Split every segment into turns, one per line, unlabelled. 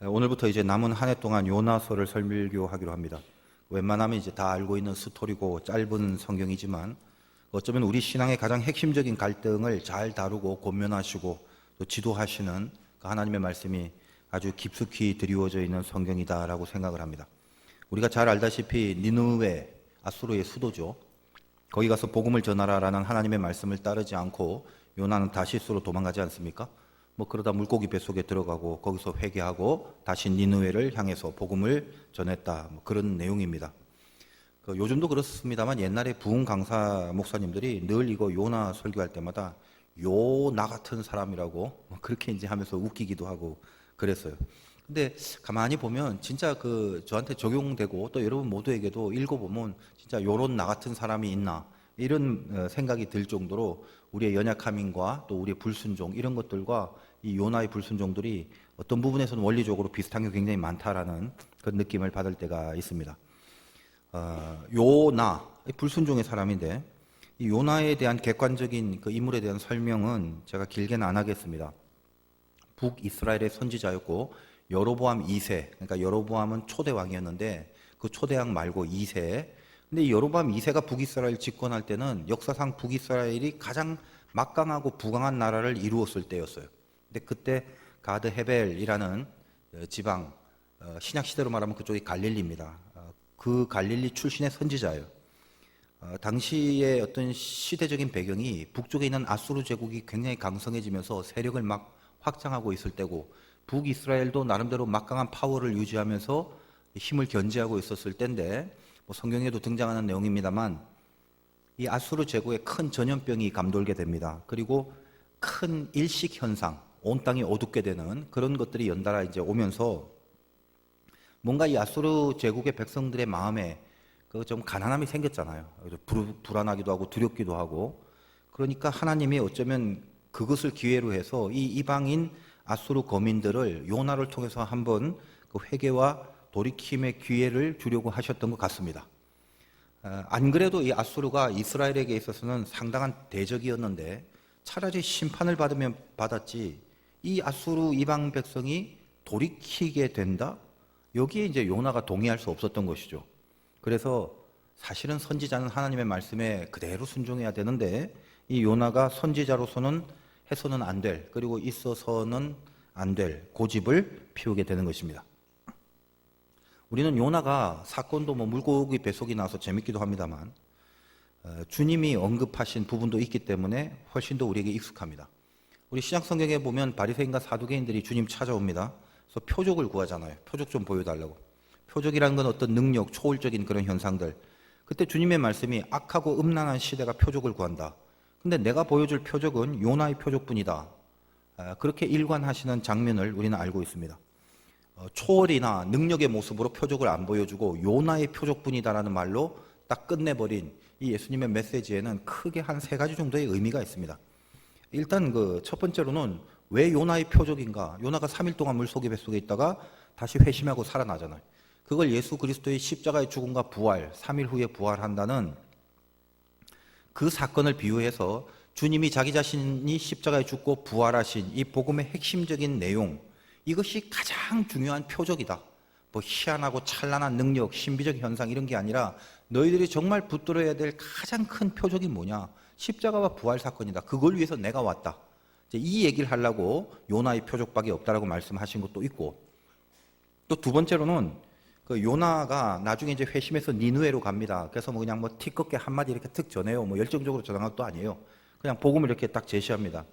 오늘부터 이제 남은 한 해 동안 요나서를 설교하기로 합니다. 웬만하면 이제 다 알고 있는 스토리고 짧은 성경이지만 어쩌면 우리 신앙의 가장 핵심적인 갈등을 잘 다루고 권면하시고 또 지도하시는 그 하나님의 말씀이 아주 깊숙이 드리워져 있는 성경이다라고 생각을 합니다. 우리가 잘 알다시피 니느웨, 아수르의 수도죠. 거기 가서 복음을 전하라라는 하나님의 말씀을 따르지 않고 요나는 다시스로 도망가지 않습니까? 그러다 물고기 뱃속에 들어가고 거기서 회개하고 다시 니느웨를 향해서 복음을 전했다. 그런 내용입니다. 요즘도 그렇습니다만 옛날에 부흥 강사 목사님들이 늘 이거 요나 설교할 때마다 요나 같은 사람이라고 그렇게 이제 하면서 웃기기도 하고 그랬어요. 근데 가만히 보면 진짜 저한테 적용되고 또 여러분 모두에게도 읽어보면 진짜 요런 나 같은 사람이 있나 이런 생각이 들 정도로 우리의 연약함과 또 우리의 불순종 이런 것들과 이 요나의 불순종들이 어떤 부분에서는 원리적으로 비슷한 게 굉장히 많다라는 그런 느낌을 받을 때가 있습니다. 요나, 불순종의 사람인데 이 요나에 대한 객관적인 그 인물에 대한 설명은 제가 길게는 안 하겠습니다. 북이스라엘의 선지자였고 여로보암 2세, 그러니까 여로보암은 초대 왕이었는데 그 초대 왕 말고 2세. 근데 이 여로보암 2세가 북이스라엘 집권할 때는 역사상 북이스라엘이 가장 막강하고 부강한 나라를 이루었을 때였어요. 근데 그때 가드 헤벨이라는 지방, 신약 시대로 말하면 그쪽이 갈릴리입니다. 그 갈릴리 출신의 선지자예요. 당시의 어떤 시대적인 배경이 북쪽에 있는 아수르 제국이 굉장히 강성해지면서 세력을 막 확장하고 있을 때고 북이스라엘도 나름대로 막강한 파워를 유지하면서 힘을 견제하고 있었을 때인데 성경에도 등장하는 내용입니다만 이 아수르 제국에 큰 전염병이 감돌게 됩니다. 그리고 큰 일식 현상, 온 땅이 어둡게 되는 그런 것들이 연달아 이제 오면서 뭔가 이 아수르 제국의 백성들의 마음에 좀 가난함이 생겼잖아요. 불안하기도 하고 두렵기도 하고 그러니까 하나님이 어쩌면 그것을 기회로 해서 이 이방인 아수르 거민들을 요나를 통해서 한번 그 회개와 돌이킴의 기회를 주려고 하셨던 것 같습니다. 안 그래도 이 아수르가 이스라엘에게 있어서는 상당한 대적이었는데 차라리 심판을 받으면 받았지 이 아수르 이방 백성이 돌이키게 된다? 여기에 이제 요나가 동의할 수 없었던 것이죠. 그래서 사실은 선지자는 하나님의 말씀에 그대로 순종해야 되는데 이 요나가 선지자로서는 해서는 안 될, 그리고 있어서는 안 될 고집을 피우게 되는 것입니다. 우리는 요나가 사건도 물고기 뱃속이 나와서 재밌기도 합니다만 주님이 언급하신 부분도 있기 때문에 훨씬 더 우리에게 익숙합니다. 우리 신약 성경에 보면 바리새인과 사두개인들이 주님 찾아옵니다. 그래서 표적을 구하잖아요. 표적 좀 보여달라고. 표적이라는 건 어떤 능력, 초월적인 그런 현상들. 그때 주님의 말씀이 악하고 음란한 시대가 표적을 구한다. 근데 내가 보여줄 표적은 요나의 표적뿐이다. 그렇게 일관하시는 장면을 우리는 알고 있습니다. 초월이나 능력의 모습으로 표적을 안 보여주고 요나의 표적뿐이다라는 말로 딱 끝내버린 이 예수님의 메시지에는 크게 한 3가지 정도의 의미가 있습니다. 일단 첫 번째로는 왜 요나의 표적인가? 요나가 3일 동안 물속에 뱃속에 있다가 다시 회심하고 살아나잖아요. 그걸 예수 그리스도의 십자가의 죽음과 부활, 3일 후에 부활한다는 그 사건을 비유해서 주님이 자기 자신이 십자가에 죽고 부활하신 이 복음의 핵심적인 내용, 이것이 가장 중요한 표적이다. 희한하고 찬란한 능력, 신비적 현상 이런 게 아니라 너희들이 정말 붙들어야 될 가장 큰 표적이 뭐냐? 십자가와 부활 사건이다. 그걸 위해서 내가 왔다. 이 얘기를 하려고 요나의 표적밖에 없다라고 말씀하신 것도 있고, 또 두 번째로는 요나가 나중에 이제 회심해서 니느웨로 갑니다. 그래서 그냥 티껍게 한마디 이렇게 툭 전해요. 열정적으로 전한 것도 아니에요. 그냥 복음을 이렇게 딱 제시합니다.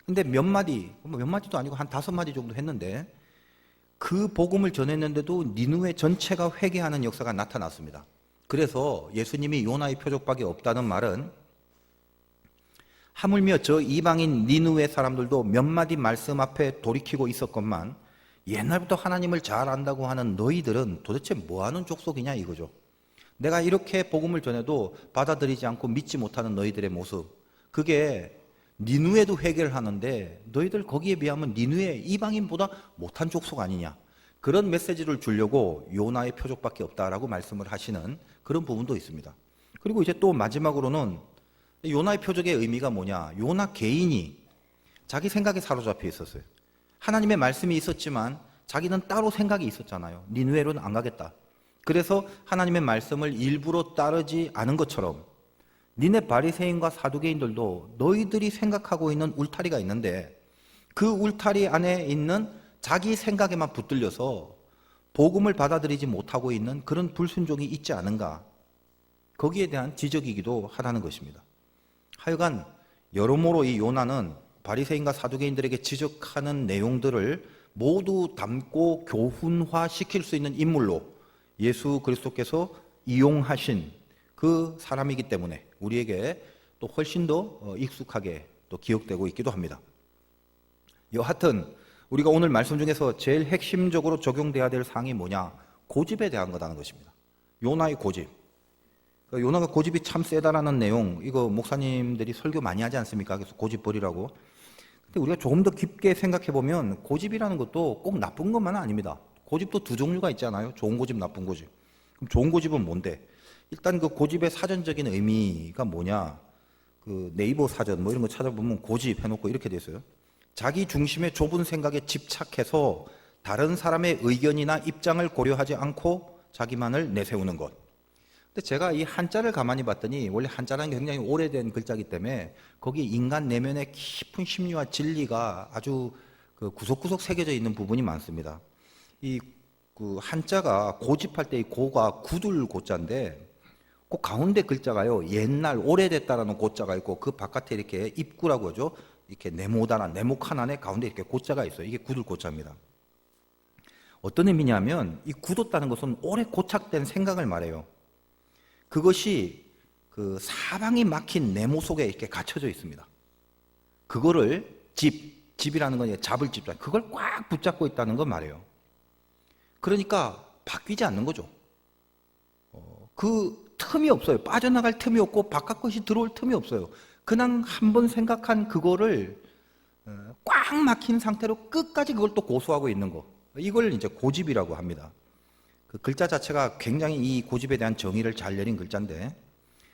근데 몇 마디도 아니고 한 5마디 정도 했는데 그 복음을 전했는데도 니느웨 전체가 회개하는 역사가 나타났습니다. 그래서 예수님이 요나의 표적밖에 없다는 말은 하물며 저 이방인 니느웨 사람들도 몇 마디 말씀 앞에 돌이키고 있었건만 옛날부터 하나님을 잘 안다고 하는 너희들은 도대체 뭐하는 족속이냐 이거죠. 내가 이렇게 복음을 전해도 받아들이지 않고 믿지 못하는 너희들의 모습, 그게 니느웨도 회개를 하는데 너희들 거기에 비하면 니느웨 이방인보다 못한 족속 아니냐, 그런 메시지를 주려고 요나의 표적밖에 없다라고 말씀을 하시는 그런 부분도 있습니다. 그리고 이제 또 마지막으로는 요나의 표적의 의미가 뭐냐, 요나 개인이 자기 생각에 사로잡혀 있었어요. 하나님의 말씀이 있었지만 자기는 따로 생각이 있었잖아요. 니느웨로는 안 가겠다. 그래서 하나님의 말씀을 일부러 따르지 않은 것처럼 니네 바리새인과 사두개인들도 너희들이 생각하고 있는 울타리가 있는데 그 울타리 안에 있는 자기 생각에만 붙들려서 복음을 받아들이지 못하고 있는 그런 불순종이 있지 않은가, 거기에 대한 지적이기도 하다는 것입니다. 하여간 여러모로 이 요나는 바리새인과 사두개인들에게 지적하는 내용들을 모두 담고 교훈화시킬 수 있는 인물로 예수 그리스도께서 이용하신 그 사람이기 때문에 우리에게 또 훨씬 더 익숙하게 또 기억되고 있기도 합니다. 여하튼 우리가 오늘 말씀 중에서 제일 핵심적으로 적용돼야 될 사항이 뭐냐? 고집에 대한 거라는 것입니다. 요나의 고집. 요나가 고집이 참 세다라는 내용, 이거 목사님들이 설교 많이 하지 않습니까? 그래서 고집 버리라고. 근데 우리가 조금 더 깊게 생각해 보면 고집이라는 것도 꼭 나쁜 것만은 아닙니다. 고집도 두 종류가 있잖아요. 좋은 고집, 나쁜 고집. 그럼 좋은 고집은 뭔데? 일단 그 고집의 사전적인 의미가 뭐냐? 그 네이버 사전 뭐 이런 거 찾아보면 고집 해놓고 이렇게 돼 있어요. 자기 중심의 좁은 생각에 집착해서 다른 사람의 의견이나 입장을 고려하지 않고 자기만을 내세우는 것. 근데 제가 이 한자를 가만히 봤더니 원래 한자라는 게 굉장히 오래된 글자이기 때문에 거기 인간 내면의 깊은 심리와 진리가 아주 그 구석구석 새겨져 있는 부분이 많습니다. 이 그 한자가 고집할 때 이 고가 굳을 고자인데 그 가운데 글자가요, 옛날 오래됐다라는 고자가 있고 그 바깥에 이렇게 입구라고 하죠. 이렇게 네모다란 네모 칸 안에 가운데 이렇게 고자가 있어요. 이게 굳을 고자입니다. 어떤 의미냐면 이 굳었다는 것은 오래 고착된 생각을 말해요. 그것이 그 사방이 막힌 네모 속에 이렇게 갇혀져 있습니다. 그거를 집이라는 건 잡을 집자, 그걸 꽉 붙잡고 있다는 걸 말해요. 그러니까 바뀌지 않는 거죠. 그 틈이 없어요. 빠져나갈 틈이 없고 바깥 것이 들어올 틈이 없어요. 그냥 한번 생각한 그거를 꽉 막힌 상태로 끝까지 그걸 또 고수하고 있는 거. 이걸 이제 고집이라고 합니다. 그 글자 자체가 굉장히 이 고집에 대한 정의를 잘 내린 글자인데,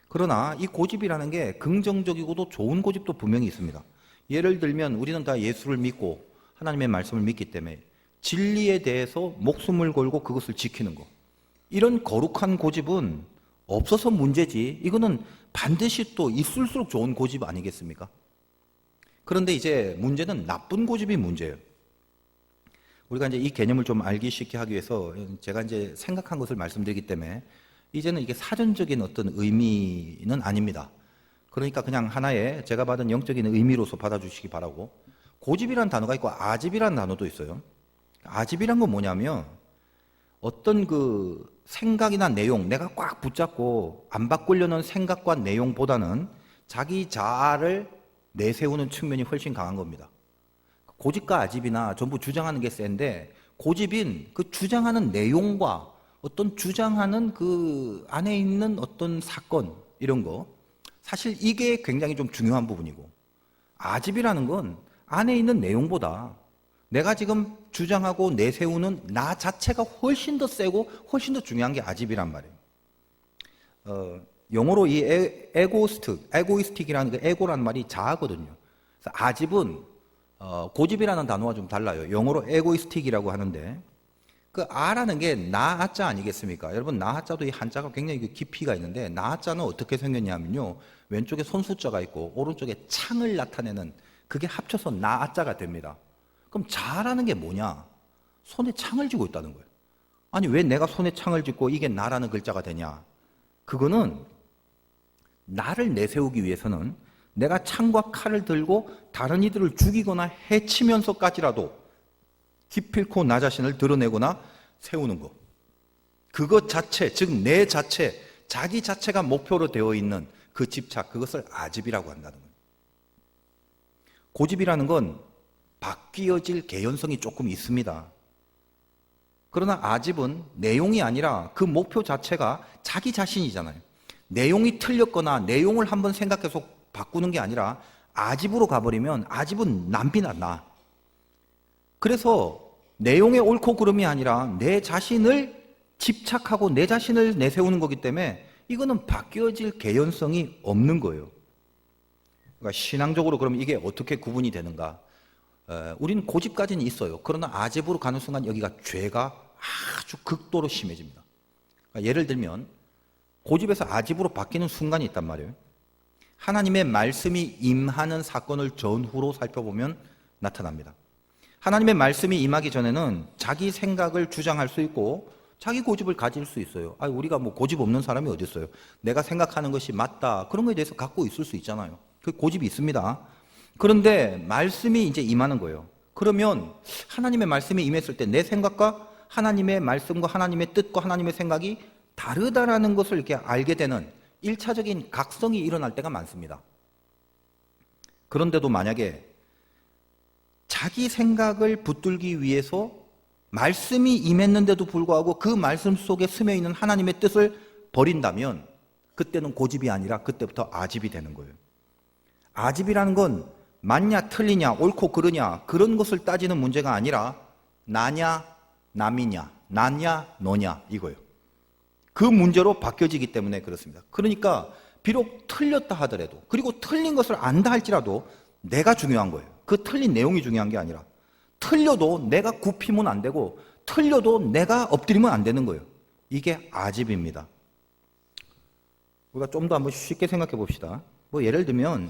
그러나 이 고집이라는 게 긍정적이고도 좋은 고집도 분명히 있습니다. 예를 들면 우리는 다 예수를 믿고 하나님의 말씀을 믿기 때문에 진리에 대해서 목숨을 걸고 그것을 지키는 거. 이런 거룩한 고집은 없어서 문제지, 이거는 반드시 또 있을수록 좋은 고집 아니겠습니까? 그런데 이제 문제는 나쁜 고집이 문제예요. 우리가 이제 이 개념을 좀 알기 쉽게 하기 위해서 제가 이제 생각한 것을 말씀드리기 때문에 이제는 이게 사전적인 어떤 의미는 아닙니다. 그러니까 그냥 하나의 제가 받은 영적인 의미로서 받아주시기 바라고, 고집이라는 단어가 있고 아집이라는 단어도 있어요. 아집이란 건 뭐냐면 어떤 그 생각이나 내용, 내가 꽉 붙잡고 안 바꾸려는 생각과 내용보다는 자기 자아를 내세우는 측면이 훨씬 강한 겁니다. 고집과 아집이나 전부 주장하는 게 센데, 고집인 그 주장하는 내용과 어떤 주장하는 그 안에 있는 어떤 사건, 이런 거, 사실 이게 굉장히 좀 중요한 부분이고, 아집이라는 건 안에 있는 내용보다 내가 지금 주장하고 내세우는 나 자체가 훨씬 더 세고 훨씬 더 중요한 게 아집이란 말이에요. 영어로 이 에고이스틱이라는 그 에고라는 말이 자아거든요. 그래서 아집은 고집이라는 단어와 좀 달라요. 영어로 에고이스틱이라고 하는데, 그 아라는 게 나아자 아니겠습니까? 여러분, 나아자도 이 한자가 굉장히 깊이가 있는데, 나아자는 어떻게 생겼냐면요, 왼쪽에 손수자가 있고 오른쪽에 창을 나타내는, 그게 합쳐서 나아자가 됩니다. 그럼 자라는 게 뭐냐? 손에 창을 쥐고 있다는 거예요. 아니, 왜 내가 손에 창을 쥐고 이게 나라는 글자가 되냐? 그거는 나를 내세우기 위해서는 내가 창과 칼을 들고 다른 이들을 죽이거나 해치면서까지라도 기필코 나 자신을 드러내거나 세우는 것. 그것 자체, 즉 내 자체, 자기 자체가 목표로 되어 있는 그 집착, 그것을 아집이라고 한다는 거예요. 고집이라는 건 바뀌어질 개연성이 조금 있습니다. 그러나 아집은 내용이 아니라 그 목표 자체가 자기 자신이잖아요. 내용이 틀렸거나 내용을 한번 생각해서 바꾸는 게 아니라 아집으로 가버리면 아집은 남비나 나. 그래서 내용의 옳고 그름이 아니라 내 자신을 집착하고 내 자신을 내세우는 거기 때문에 이거는 바뀌어질 개연성이 없는 거예요. 그러니까 신앙적으로 그럼 이게 어떻게 구분이 되는가? 우리는 고집까지는 있어요. 그러나 아집으로 가는 순간 여기가 죄가 아주 극도로 심해집니다. 그러니까 예를 들면 고집에서 아집으로 바뀌는 순간이 있단 말이에요. 하나님의 말씀이 임하는 사건을 전후로 살펴보면 나타납니다. 하나님의 말씀이 임하기 전에는 자기 생각을 주장할 수 있고 자기 고집을 가질 수 있어요. 우리가 뭐 고집 없는 사람이 어디 있어요? 내가 생각하는 것이 맞다. 그런 거에 대해서 갖고 있을 수 있잖아요. 그 고집이 있습니다. 그런데 말씀이 이제 임하는 거예요. 그러면 하나님의 말씀이 임했을 때 내 생각과 하나님의 말씀과 하나님의 뜻과 하나님의 생각이 다르다라는 것을 이렇게 알게 되는 1차적인 각성이 일어날 때가 많습니다. 그런데도 만약에 자기 생각을 붙들기 위해서 말씀이 임했는데도 불구하고 그 말씀 속에 스며 있는 하나님의 뜻을 버린다면 그때는 고집이 아니라 그때부터 아집이 되는 거예요. 아집이라는 건 맞냐 틀리냐 옳고 그르냐 그런 것을 따지는 문제가 아니라 나냐 남이냐 나냐 너냐 이거예요. 그 문제로 바뀌어지기 때문에 그렇습니다. 그러니까 비록 틀렸다 하더라도 그리고 틀린 것을 안다 할지라도 내가 중요한 거예요. 그 틀린 내용이 중요한 게 아니라 틀려도 내가 굽히면 안 되고 틀려도 내가 엎드리면 안 되는 거예요. 이게 아집입니다. 우리가 좀 더 한번 쉽게 생각해 봅시다. 뭐 예를 들면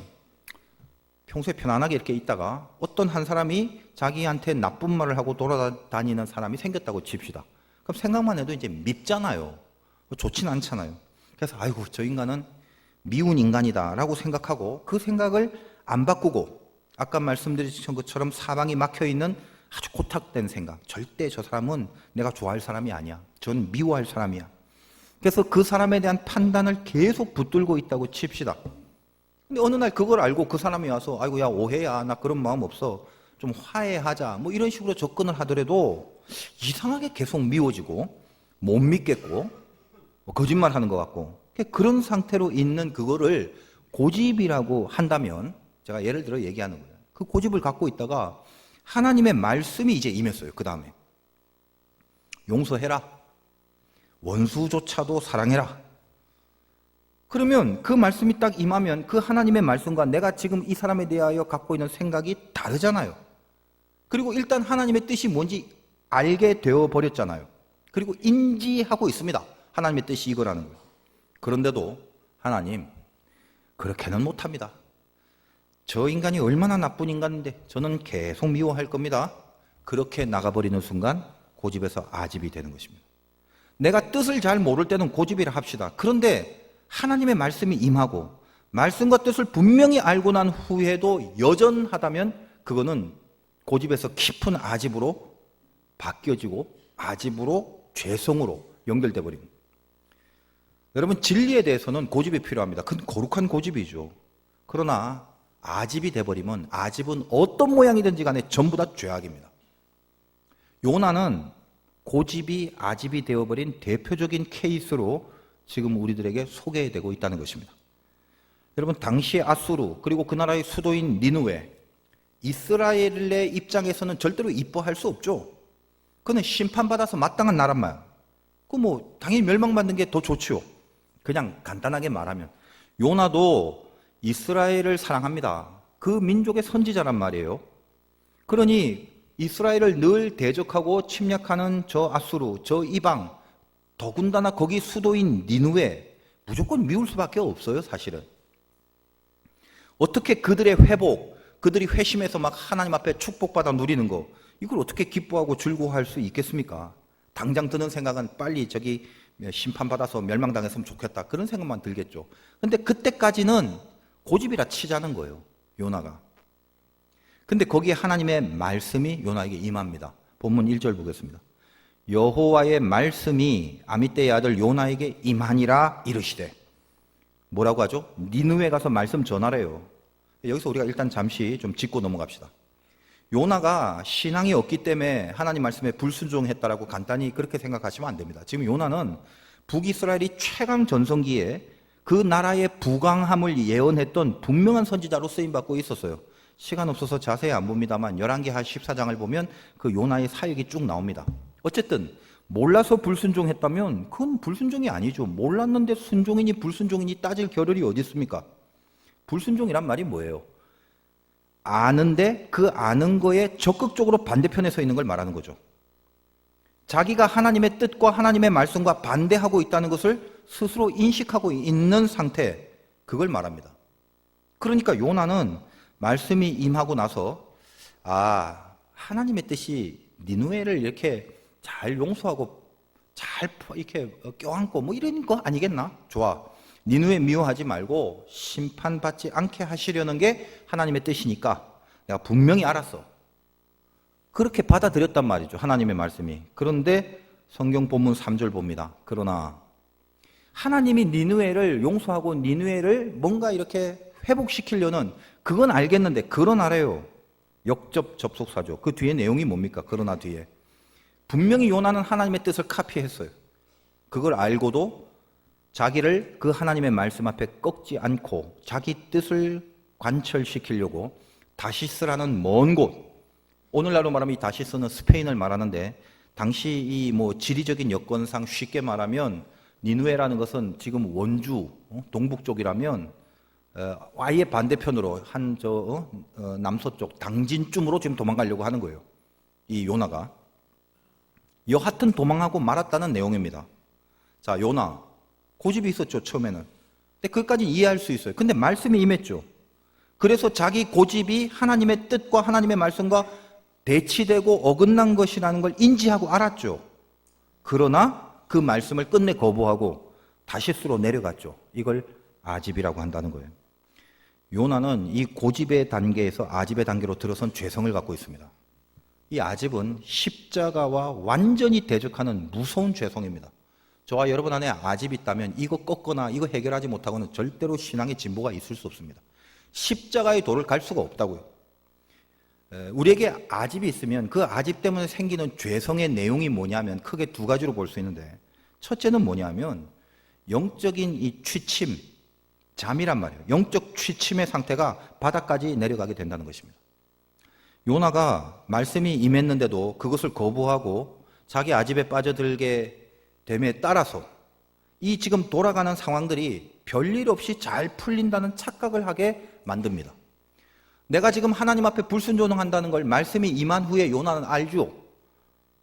평소에 편안하게 이렇게 있다가 어떤 한 사람이 자기한테 나쁜 말을 하고 돌아다니는 사람이 생겼다고 칩시다. 그럼 생각만 해도 이제 밉잖아요. 좋진 않잖아요. 그래서 아이고 저 인간은 미운 인간이다 라고 생각하고 그 생각을 안 바꾸고 아까 말씀드린 것처럼 사방이 막혀있는 아주 고탁된 생각, 절대 저 사람은 내가 좋아할 사람이 아니야, 전 미워할 사람이야. 그래서 그 사람에 대한 판단을 계속 붙들고 있다고 칩시다. 근데 어느 날 그걸 알고 그 사람이 와서 아이고 야 오해야 나 그런 마음 없어 좀 화해하자 뭐 이런 식으로 접근을 하더라도 이상하게 계속 미워지고 못 믿겠고 거짓말하는 것 같고 그런 상태로 있는 그거를 고집이라고 한다면 제가 예를 들어 얘기하는 거예요. 그 고집을 갖고 있다가 하나님의 말씀이 이제 임했어요. 그 다음에 용서해라, 원수조차도 사랑해라. 그러면 그 말씀이 딱 임하면 그 하나님의 말씀과 내가 지금 이 사람에 대하여 갖고 있는 생각이 다르잖아요. 그리고 일단 하나님의 뜻이 뭔지 알게 되어 버렸잖아요. 그리고 인지하고 있습니다. 하나님의 뜻이 이거라는 거예요. 그런데도 하나님 그렇게는 못합니다. 저 인간이 얼마나 나쁜 인간인데 저는 계속 미워할 겁니다. 그렇게 나가버리는 순간 고집에서 아집이 되는 것입니다. 내가 뜻을 잘 모를 때는 고집이라 합시다. 그런데 하나님의 말씀이 임하고 말씀과 뜻을 분명히 알고 난 후에도 여전하다면 그거는 고집에서 깊은 아집으로 바뀌어지고 아집으로 죄성으로 연결돼 버립니다. 여러분 진리에 대해서는 고집이 필요합니다. 그건 거룩한 고집이죠. 그러나 아집이 돼버리면 아집은 어떤 모양이든지 간에 전부 다 죄악입니다. 요나는 고집이 아집이 되어버린 대표적인 케이스로 지금 우리들에게 소개되고 있다는 것입니다. 여러분 당시의 아수르 그리고 그 나라의 수도인 니느웨 이스라엘의 입장에서는 절대로 이뻐할 수 없죠. 그는 심판받아서 마땅한 나라만 그 뭐 당연히 멸망받는 게 더 좋지요. 그냥 간단하게 말하면 요나도 이스라엘을 사랑합니다. 그 민족의 선지자란 말이에요. 그러니 이스라엘을 늘 대적하고 침략하는 저 아수르, 저 이방, 더군다나 거기 수도인 니느웨 무조건 미울 수밖에 없어요, 사실은. 어떻게 그들의 회복, 그들이 회심해서 막 하나님 앞에 축복받아 누리는 거 이걸 어떻게 기뻐하고 즐거워할 수 있겠습니까? 당장 드는 생각은 빨리 저기 심판받아서 멸망당했으면 좋겠다 그런 생각만 들겠죠. 근데 그때까지는 고집이라 치자는 거예요, 요나가. 근데 거기에 하나님의 말씀이 요나에게 임합니다. 본문 1절 보겠습니다. 여호와의 말씀이 아미떼의 아들 요나에게 임하니라 이르시되. 뭐라고 하죠? 니느웨 가서 말씀 전하래요. 여기서 우리가 일단 잠시 좀 짚고 넘어갑시다. 요나가 신앙이 없기 때문에 하나님 말씀에 불순종했다라고 간단히 그렇게 생각하시면 안 됩니다. 지금 요나는 북이스라엘이 최강 전성기에 그 나라의 부강함을 예언했던 분명한 선지자로 쓰임받고 있었어요. 시간 없어서 자세히 안 봅니다만 열왕기 한 14장을 보면 그 요나의 사역이 쭉 나옵니다. 어쨌든 몰라서 불순종했다면 그건 불순종이 아니죠. 몰랐는데 순종이니 불순종이니 따질 겨를이 어디 있습니까? 불순종이란 말이 뭐예요? 아는데 그 아는 거에 적극적으로 반대편에 서 있는 걸 말하는 거죠. 자기가 하나님의 뜻과 하나님의 말씀과 반대하고 있다는 것을 스스로 인식하고 있는 상태, 그걸 말합니다. 그러니까 요나는 말씀이 임하고 나서 하나님의 뜻이 니누에를 이렇게 잘 용서하고 잘 이렇게 껴안고 뭐 이런 거 아니겠나? 좋아. 니누에 미워하지 말고 심판받지 않게 하시려는 게 하나님의 뜻이니까 내가 분명히 알았어. 그렇게 받아들였단 말이죠. 하나님의 말씀이. 그런데 성경 본문 3절 봅니다. 그러나 하나님이 니누에를 용서하고 니누에를 뭔가 이렇게 회복시키려는, 그건 알겠는데 그러나래요. 역접 접속사죠. 그 뒤에 내용이 뭡니까? 그러나 뒤에 분명히 요나는 하나님의 뜻을 카피했어요. 그걸 알고도 자기를 그 하나님의 말씀 앞에 꺾지 않고 자기 뜻을 관철시키려고 다시스라는 먼 곳, 오늘날로 말하면 이 다시스는 스페인을 말하는데 당시 이 지리적인 여건상 쉽게 말하면 니누에라는 것은 지금 원주 동북 쪽이라면 아예 반대편으로 남서쪽 당진쯤으로 지금 도망가려고 하는 거예요. 이 요나가 여하튼 도망하고 말았다는 내용입니다. 자, 요나 고집이 있었죠, 처음에는. 근데 그것까지 이해할 수 있어요. 근데 말씀이 임했죠. 그래서 자기 고집이 하나님의 뜻과 하나님의 말씀과 대치되고 어긋난 것이라는 걸 인지하고 알았죠. 그러나 그 말씀을 끝내 거부하고 다시스로 내려갔죠. 이걸 아집이라고 한다는 거예요. 요나는 이 고집의 단계에서 아집의 단계로 들어선 죄성을 갖고 있습니다. 이 아집은 십자가와 완전히 대적하는 무서운 죄성입니다. 저와 여러분 안에 아집이 있다면 이거 꺾거나 이거 해결하지 못하고는 절대로 신앙의 진보가 있을 수 없습니다. 십자가의 도를 갈 수가 없다고요. 우리에게 아집이 있으면 그 아집 때문에 생기는 죄성의 내용이 뭐냐면 크게 두 가지로 볼 수 있는데, 첫째는 뭐냐면 영적인 이 취침, 잠이란 말이에요. 영적 취침의 상태가 바닥까지 내려가게 된다는 것입니다. 요나가 말씀이 임했는데도 그것을 거부하고 자기 아집에 빠져들게 됨에 따라서 이 지금 돌아가는 상황들이 별일 없이 잘 풀린다는 착각을 하게 만듭니다. 내가 지금 하나님 앞에 불순종한다는 걸 말씀이 임한 후에 요나는 알죠.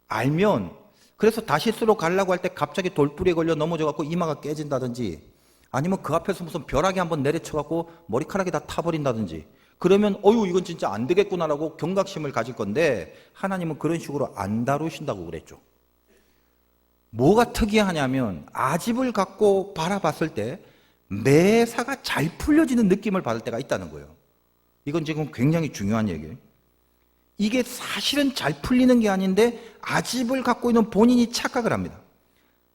알면 그래서 다시스로 가려고 할 때 갑자기 돌뿌리에 걸려 넘어져갖고 이마가 깨진다든지, 아니면 그 앞에서 무슨 벼락이 한번 내려쳐갖고 머리카락이 다 타버린다든지, 그러면 이건 진짜 안 되겠구나라고 경각심을 가질 건데, 하나님은 그런 식으로 안 다루신다고 그랬죠. 뭐가 특이하냐면 아집을 갖고 바라봤을 때 매사가 잘 풀려지는 느낌을 받을 때가 있다는 거예요. 이건 지금 굉장히 중요한 얘기예요. 이게 사실은 잘 풀리는 게 아닌데 아집을 갖고 있는 본인이 착각을 합니다.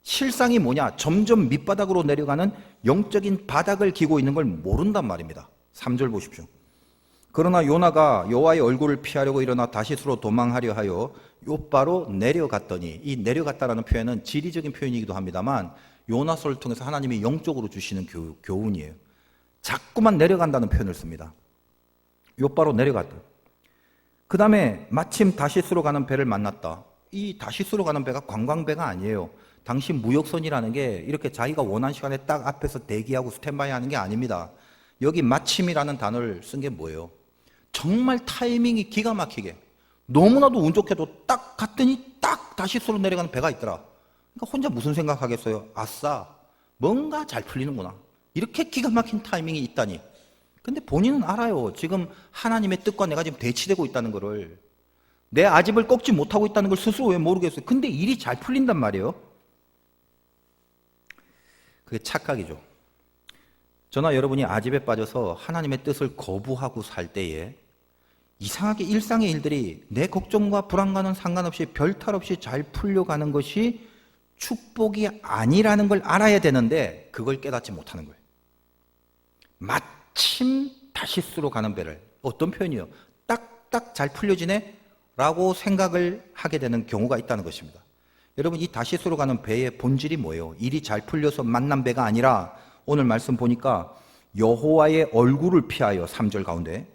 실상이 뭐냐? 점점 밑바닥으로 내려가는 영적인 바닥을 기고 있는 걸 모른단 말입니다. 3절 보십시오. 그러나 요나가 여호와의 얼굴을 피하려고 일어나 다시스로 도망하려 하여 욥바로 내려갔더니, 이 내려갔다라는 표현은 지리적인 표현이기도 합니다만 요나서를 통해서 하나님이 영적으로 주시는 교훈이에요. 자꾸만 내려간다는 표현을 씁니다. 욥바로 내려갔다. 그 다음에 마침 다시스로 가는 배를 만났다. 이 다시스로 가는 배가 관광배가 아니에요. 당시 무역선이라는 게 이렇게 자기가 원하는 시간에 딱 앞에서 대기하고 스탠바이 하는 게 아닙니다. 여기 마침이라는 단어를 쓴 게 뭐예요? 정말 타이밍이 기가 막히게 너무나도 운 좋게도 딱 갔더니 딱 다시스로 내려가는 배가 있더라. 그러니까 혼자 무슨 생각하겠어요? 아싸, 뭔가 잘 풀리는구나. 이렇게 기가 막힌 타이밍이 있다니. 근데 본인은 알아요. 지금 하나님의 뜻과 내가 지금 대치되고 있다는 거를. 내 아집을 꺾지 못하고 있다는 걸 스스로 왜 모르겠어요? 근데 일이 잘 풀린단 말이에요. 그게 착각이죠. 저나 여러분이 아집에 빠져서 하나님의 뜻을 거부하고 살 때에 이상하게 일상의 일들이 내 걱정과 불안과는 상관없이 별탈 없이 잘 풀려가는 것이 축복이 아니라는 걸 알아야 되는데 그걸 깨닫지 못하는 거예요. 마침 다시스로 가는 배를, 어떤 표현이요? 딱딱 잘 풀려지네? 라고 생각을 하게 되는 경우가 있다는 것입니다. 여러분, 이 다시스로 가는 배의 본질이 뭐예요? 일이 잘 풀려서 만난 배가 아니라 오늘 말씀 보니까 여호와의 얼굴을 피하여, 3절 가운데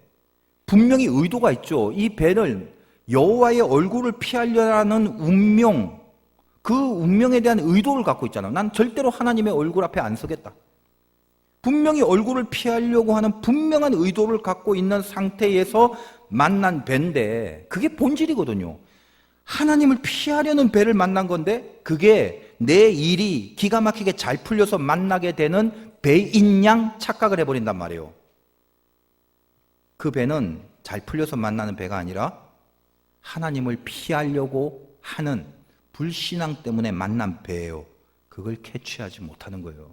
분명히 의도가 있죠. 이 배는 여호와의 얼굴을 피하려는 운명, 그 운명에 대한 의도를 갖고 있잖아요. 난 절대로 하나님의 얼굴 앞에 안 서겠다. 분명히 얼굴을 피하려고 하는 분명한 의도를 갖고 있는 상태에서 만난 배인데 그게 본질이거든요. 하나님을 피하려는 배를 만난 건데 그게 내 일이 기가 막히게 잘 풀려서 만나게 되는 배인 양 착각을 해버린단 말이에요. 그 배는 잘 풀려서 만나는 배가 아니라 하나님을 피하려고 하는 불신앙 때문에 만난 배예요. 그걸 캐치하지 못하는 거예요.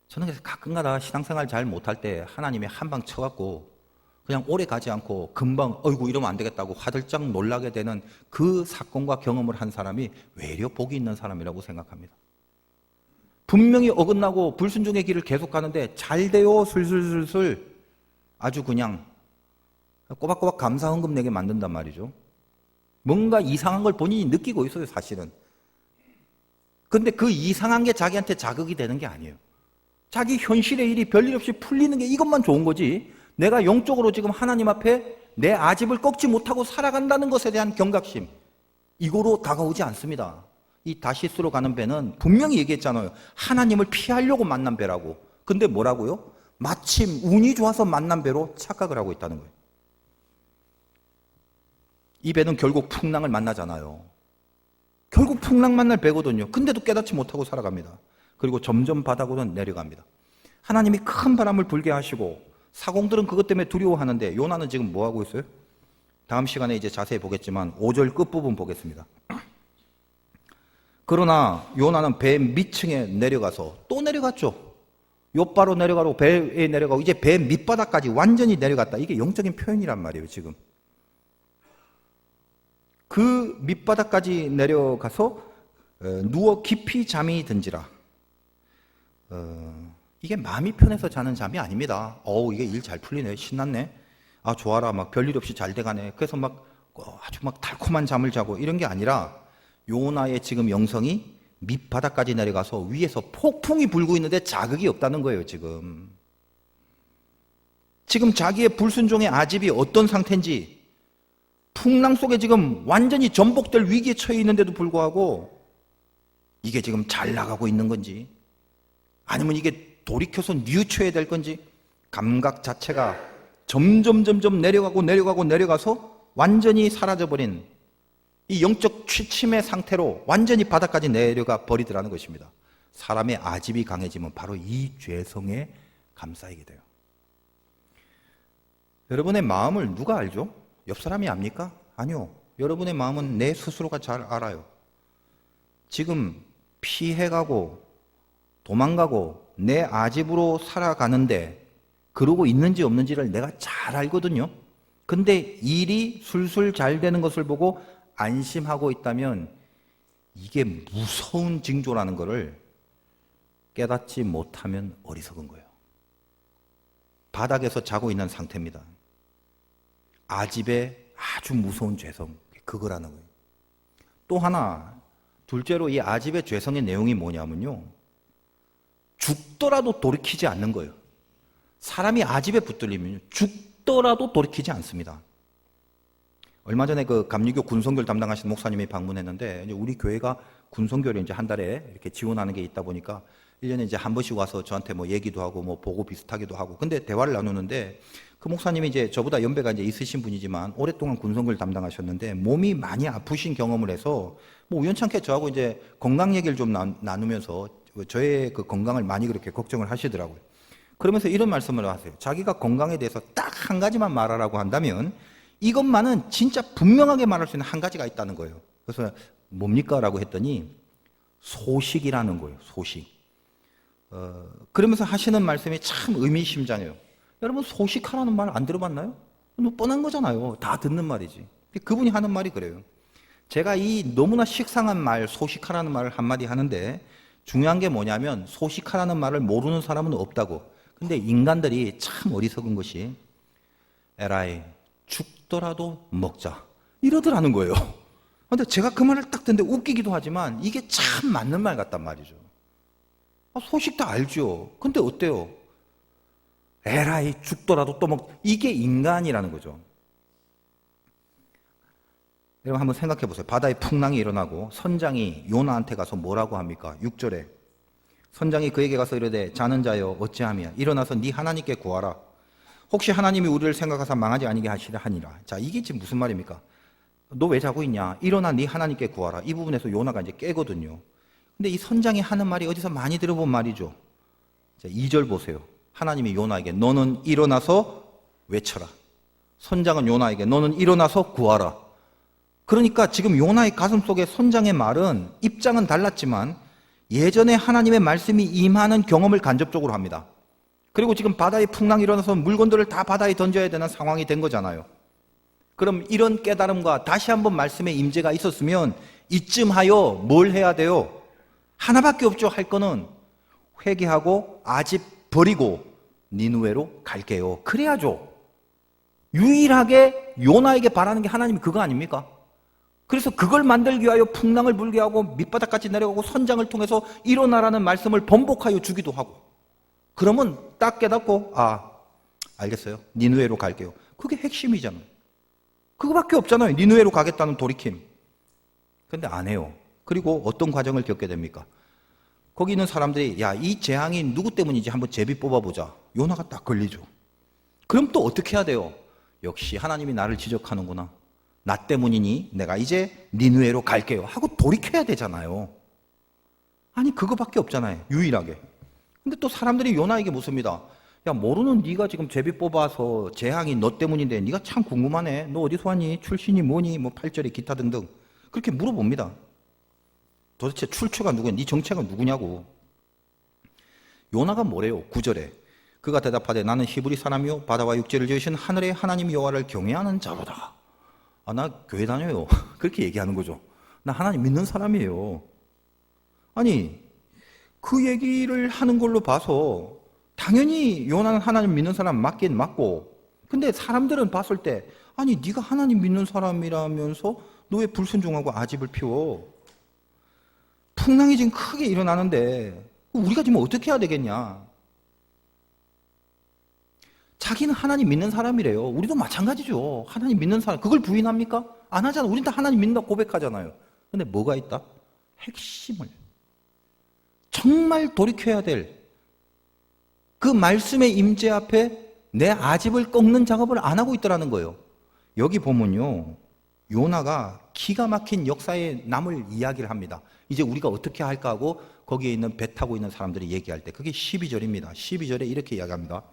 저는 그래서 가끔가다 신앙생활 잘 못할 때 하나님이 한 방 쳐갖고 그냥 오래 가지 않고 금방 어이구 이러면 안 되겠다고 화들짝 놀라게 되는 그 사건과 경험을 한 사람이 외려 복이 있는 사람이라고 생각합니다. 분명히 어긋나고 불순종의 길을 계속 가는데 잘 돼요 슬슬슬슬 아주 그냥 꼬박꼬박 감사헌금 내게 만든단 말이죠. 뭔가 이상한 걸 본인이 느끼고 있어요 사실은. 근데 그 이상한 게 자기한테 자극이 되는 게 아니에요. 자기 현실의 일이 별일 없이 풀리는 게 이것만 좋은 거지 내가 영적으로 지금 하나님 앞에 내 아집을 꺾지 못하고 살아간다는 것에 대한 경각심 이거로 다가오지 않습니다. 이 다시스로 가는 배는 분명히 얘기했잖아요. 하나님을 피하려고 만난 배라고. 근데 뭐라고요? 마침 운이 좋아서 만난 배로 착각을 하고 있다는 거예요. 이 배는 결국 풍랑을 만나잖아요. 결국 풍랑 만날 배거든요. 근데도 깨닫지 못하고 살아갑니다. 그리고 점점 바닥으로 내려갑니다. 하나님이 큰 바람을 불게 하시고 사공들은 그것 때문에 두려워하는데 요나는 지금 뭐 하고 있어요? 다음 시간에 이제 자세히 보겠지만 5절 끝부분 보겠습니다. 그러나 요나는 배 밑층에 내려가서 또 내려갔죠. 욥바로 내려가고 배에 내려가고 이제 배 밑바닥까지 완전히 내려갔다. 이게 영적인 표현이란 말이에요 지금. 그 밑바닥까지 내려가서 누워 깊이 잠이 든지라. 이게 마음이 편해서 자는 잠이 아닙니다. 이게 일 잘 풀리네, 신났네, 아 좋아라, 막 별일 없이 잘 돼가네. 그래서 막 아주 막 달콤한 잠을 자고 이런 게 아니라 요나의 지금 영성이 밑바닥까지 내려가서 위에서 폭풍이 불고 있는데 자극이 없다는 거예요 지금. 지금 자기의 불순종의 아집이 어떤 상태인지 풍랑 속에 지금 완전히 전복될 위기에 처해 있는데도 불구하고 이게 지금 잘 나가고 있는 건지 아니면 이게 돌이켜서 뉘우쳐야 될 건지 감각 자체가 점점 내려가서 완전히 사라져버린 이 영적 취침의 상태로 완전히 바닥까지 내려가 버리더라는 것입니다. 사람의 아집이 강해지면 바로 이 죄성에 감싸이게 돼요. 여러분의 마음을 누가 알죠? 옆 사람이 압니까? 아니요. 여러분의 마음은 내 스스로가 잘 알아요. 지금 피해가고 도망가고 내 아집으로 살아가는데 그러고 있는지 없는지를 내가 잘 알거든요. 근데 일이 술술 잘 되는 것을 보고 안심하고 있다면 이게 무서운 징조라는 것을 깨닫지 못하면 어리석은 거예요. 바닥에서 자고 있는 상태입니다. 아집의 아주 무서운 죄성, 그거라는 거예요. 또 하나, 둘째로 이 아집의 죄성의 내용이 뭐냐면요, 죽더라도 돌이키지 않는 거예요. 사람이 아집에 붙들리면 죽더라도 돌이키지 않습니다. 얼마 전에 그 감리교 군성교를 담당하신 목사님이 방문했는데, 이제 우리 교회가 군성교를 이제 한 달에 이렇게 지원하는 게 있다 보니까 1년에 이제 한 번씩 와서 저한테 뭐 얘기도 하고 뭐 보고 비슷하기도 하고, 근데 대화를 나누는데 그 목사님이 이제 저보다 연배가 이제 있으신 분이지만 오랫동안 군성교를 담당하셨는데 몸이 많이 아프신 경험을 해서 뭐 우연찮게 저하고 이제 건강 얘기를 좀 나누면서 저의 그 건강을 많이 그렇게 걱정을 하시더라고요. 그러면서 이런 말씀을 하세요. 자기가 건강에 대해서 딱 한 가지만 말하라고 한다면 이것만은 진짜 분명하게 말할 수 있는 한 가지가 있다는 거예요. 그래서 뭡니까? 라고 했더니 소식이라는 거예요. 소식. 그러면서 하시는 말씀이 참 의미심장해요. 여러분 소식하라는 말 안 들어봤나요? 뭐 뻔한 거잖아요. 다 듣는 말이지. 그분이 하는 말이 그래요. 제가 이 너무나 식상한 말, 소식하라는 말을 한마디 하는데 중요한 게 뭐냐면 소식하라는 말을 모르는 사람은 없다고. 근데 인간들이 참 어리석은 것이 에라이 죽더라도 먹자 이러더라는 거예요. 근데 제가 그 말을 딱 듣는데 웃기기도 하지만 이게 참 맞는 말 같단 말이죠. 소식 다 알죠. 근데 어때요? 에라이 죽더라도 또 이게 인간이라는 거죠. 여러분 한번 생각해 보세요. 바다에 풍랑이 일어나고 선장이 요나한테 가서 뭐라고 합니까? 6절에 선장이 그에게 가서 이르되 자는 자여 어찌함이야 일어나서 네 하나님께 구하라. 혹시 하나님이 우리를 생각하사 망하지 아니게 하시려 하니라. 자, 이게 지금 무슨 말입니까? 너 왜 자고 있냐? 일어나 네 하나님께 구하라. 이 부분에서 요나가 이제 깨거든요. 근데 이 선장이 하는 말이 어디서 많이 들어본 말이죠. 자, 2절 보세요. 하나님이 요나에게 너는 일어나서 외쳐라. 선장은 요나에게 너는 일어나서 구하라. 그러니까 지금 요나의 가슴 속에 선장의 말은 입장은 달랐지만 예전에 하나님의 말씀이 임하는 경험을 간접적으로 합니다. 그리고 지금 바다에 풍랑이 일어나서 물건들을 다 바다에 던져야 되는 상황이 된 거잖아요. 그럼 이런 깨달음과 다시 한번 말씀의 임재가 있었으면 이쯤 하여 뭘 해야 돼요? 하나밖에 없죠. 할 거는 회개하고 아집 버리고 니느웨로 갈게요. 그래야죠. 유일하게 요나에게 바라는 게 하나님이 그거 아닙니까? 그래서 그걸 만들기 위하여 풍랑을 불게 하고 밑바닥까지 내려가고 선장을 통해서 일어나라는 말씀을 번복하여 주기도 하고, 그러면 딱 깨닫고 알겠어요. 니느웨로 갈게요. 그게 핵심이잖아요. 그거밖에 없잖아요. 니느웨로 가겠다는 돌이킴. 근데 안 해요. 그리고 어떤 과정을 겪게 됩니까? 거기 있는 사람들이 이 재앙이 누구 때문인지 한번 제비 뽑아보자. 요나가 딱 걸리죠. 그럼 또 어떻게 해야 돼요? 역시 하나님이 나를 지적하는구나. 나 때문이니 내가 이제 니느웨로 갈게요 하고 돌이켜야 되잖아요. 아니 그거밖에 없잖아요. 유일하게. 근데 또 사람들이 요나에게 묻습니다. 모르는 네가 지금 제비 뽑아서 재앙이 너 때문인데 네가 참 궁금하네. 너 어디서 왔니? 출신이 뭐니? 8절에 기타 등등 그렇게 물어봅니다. 도대체 출처가 누구냐? 네 정체가 누구냐고. 요나가 뭐래요? 9절에 그가 대답하되 나는 히브리 사람이요 바다와 육지를 지으신 하늘의 하나님 여호와를 경외하는 자로다. 나 교회 다녀요. 그렇게 얘기하는 거죠. 나 하나님 믿는 사람이에요. 아니 그 얘기를 하는 걸로 봐서 당연히 요나는 하나님 믿는 사람 맞긴 맞고, 근데 사람들은 봤을 때 아니 네가 하나님 믿는 사람이라면서 너 왜 불순종하고 아집을 피워? 풍랑이 지금 크게 일어나는데 우리가 지금 어떻게 해야 되겠냐? 자기는 하나님 믿는 사람이래요. 우리도 마찬가지죠. 하나님 믿는 사람, 그걸 부인합니까? 안 하잖아. 우린 다 하나님 믿는다 고백하잖아요. 근데 뭐가 있다? 핵심을 정말 돌이켜야 될 그 말씀의 임재 앞에 내 아집을 꺾는 작업을 안 하고 있더라는 거예요. 여기 보면요, 요나가 기가 막힌 역사의 남을 이야기를 합니다. 이제 우리가 어떻게 할까 하고 거기에 있는 배 타고 있는 사람들이 얘기할 때 그게 12절입니다. 12절에 이렇게 이야기합니다.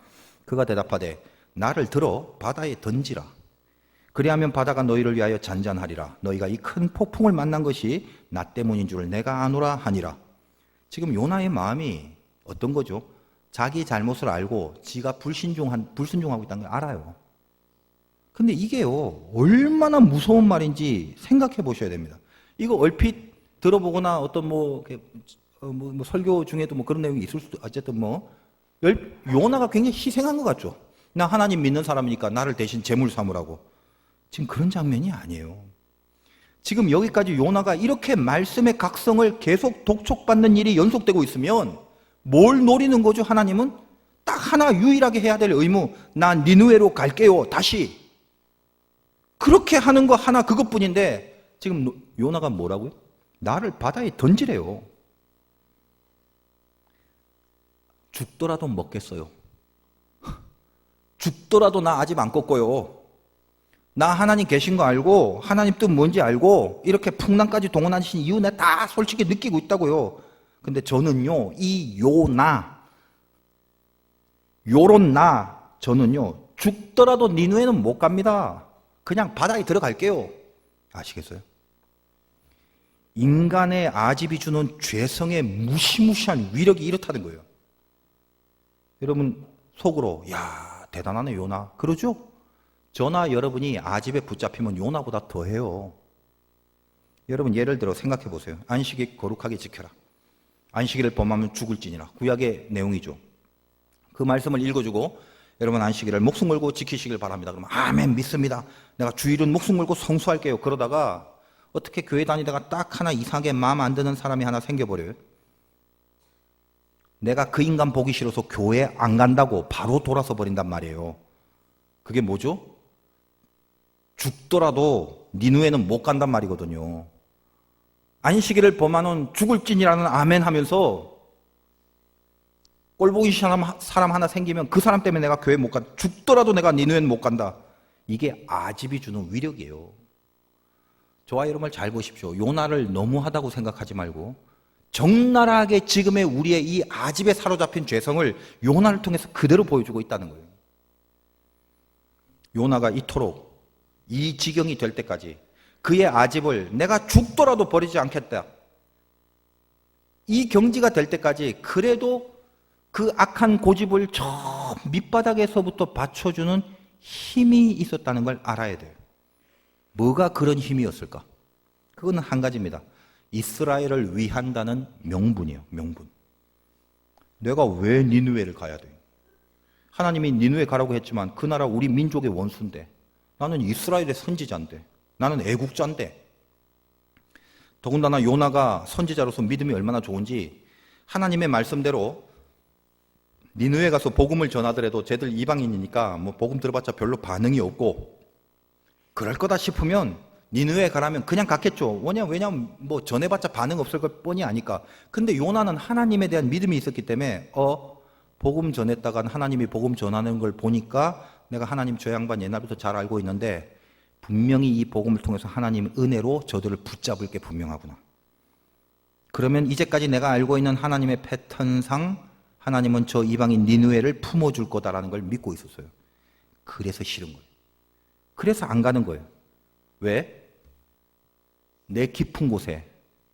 그가 대답하되 나를 들어 바다에 던지라. 그리하면 바다가 너희를 위하여 잔잔하리라. 너희가 이 큰 폭풍을 만난 것이 나 때문인 줄 내가 아노라 하니라. 지금 요나의 마음이 어떤 거죠? 자기 잘못을 알고 지가 불순종하고 있다는 걸 알아요. 근데 이게요, 얼마나 무서운 말인지 생각해 보셔야 됩니다. 이거 얼핏 들어보거나 어떤 설교 중에도 그런 내용이 있을 수도, 어쨌든 요나가 굉장히 희생한 것 같죠. 나 하나님 믿는 사람이니까 나를 대신 제물 삼으라고. 지금 그런 장면이 아니에요. 지금 여기까지 요나가 이렇게 말씀의 각성을 계속 독촉받는 일이 연속되고 있으면 뭘 노리는 거죠? 하나님은 딱 하나 유일하게 해야 될 의무, 나 니느웨로 갈게요. 다시. 그렇게 하는 거 하나 그것뿐인데 지금 요나가 뭐라고요? 나를 바다에 던지래요. 죽더라도 먹겠어요. 죽더라도 나 아직 안 꺾어요. 나 하나님 계신 거 알고 하나님 뜻 뭔지 알고 이렇게 풍랑까지 동원하신 이유 내가 다 솔직히 느끼고 있다고요. 근데 저는요, 이 요런 저는요 죽더라도 니느웨는 못 갑니다. 그냥 바다에 들어갈게요. 아시겠어요? 인간의 아집이 주는 죄성의 무시무시한 위력이 이렇다는 거예요. 여러분 속으로 대단하네 요나 그러죠? 저나 여러분이 아집에 붙잡히면 요나보다 더해요. 여러분 예를 들어 생각해 보세요. 안식일 거룩하게 지켜라. 안식일을 범하면 죽을지니라. 구약의 내용이죠. 그 말씀을 읽어주고 여러분 안식일을 목숨 걸고 지키시길 바랍니다. 그러면 아멘 믿습니다. 내가 주일은 목숨 걸고 성수할게요. 그러다가 어떻게 교회 다니다가 딱 하나 이상하게 마음 안 드는 사람이 하나 생겨버려요. 내가 그 인간 보기 싫어서 교회 안 간다고 바로 돌아서 버린단 말이에요. 그게 뭐죠? 죽더라도 니느웨는 못 간단 말이거든요. 안식일을 범하는 죽을진이라는 아멘 하면서 꼴보기 사람 하나 생기면 그 사람 때문에 내가 교회 못 간다. 죽더라도 내가 니느웨는 못 간다. 이게 아집이 주는 위력이에요. 저와 여러분을 잘 보십시오. 요나를 너무하다고 생각하지 말고 적나라하게 지금의 우리의 이 아집에 사로잡힌 죄성을 요나를 통해서 그대로 보여주고 있다는 거예요. 요나가 이토록 이 지경이 될 때까지 그의 아집을 내가 죽더라도 버리지 않겠다. 이 경지가 될 때까지 그래도 그 악한 고집을 저 밑바닥에서부터 받쳐주는 힘이 있었다는 걸 알아야 돼요. 뭐가 그런 힘이었을까? 그건 한 가지입니다. 이스라엘을 위한다는 명분이에요. 명분. 내가 왜 니느웨를 가야 돼? 하나님이 니느웨 가라고 했지만 그 나라 우리 민족의 원수인데, 나는 이스라엘의 선지자인데, 나는 애국자인데. 더군다나 요나가 선지자로서 믿음이 얼마나 좋은지 하나님의 말씀대로 니느웨 가서 복음을 전하더라도 쟤들 이방인이니까 뭐 복음 들어봤자 별로 반응이 없고 그럴 거다 싶으면 니느웨 가라면 그냥 갔겠죠. 왜냐면 뭐 전해봤자 반응 없을 걸 뻔히 아니까. 근데 요나는 하나님에 대한 믿음이 있었기 때문에 복음 전했다간 하나님이 복음 전하는 걸 보니까 내가 하나님 저 양반 옛날부터 잘 알고 있는데 분명히 이 복음을 통해서 하나님 은혜로 저들을 붙잡을 게 분명하구나. 그러면 이제까지 내가 알고 있는 하나님의 패턴상 하나님은 저 이방인 니느웨를 품어줄 거다라는 걸 믿고 있었어요. 그래서 싫은 거예요. 그래서 안 가는 거예요. 왜? 내 깊은 곳에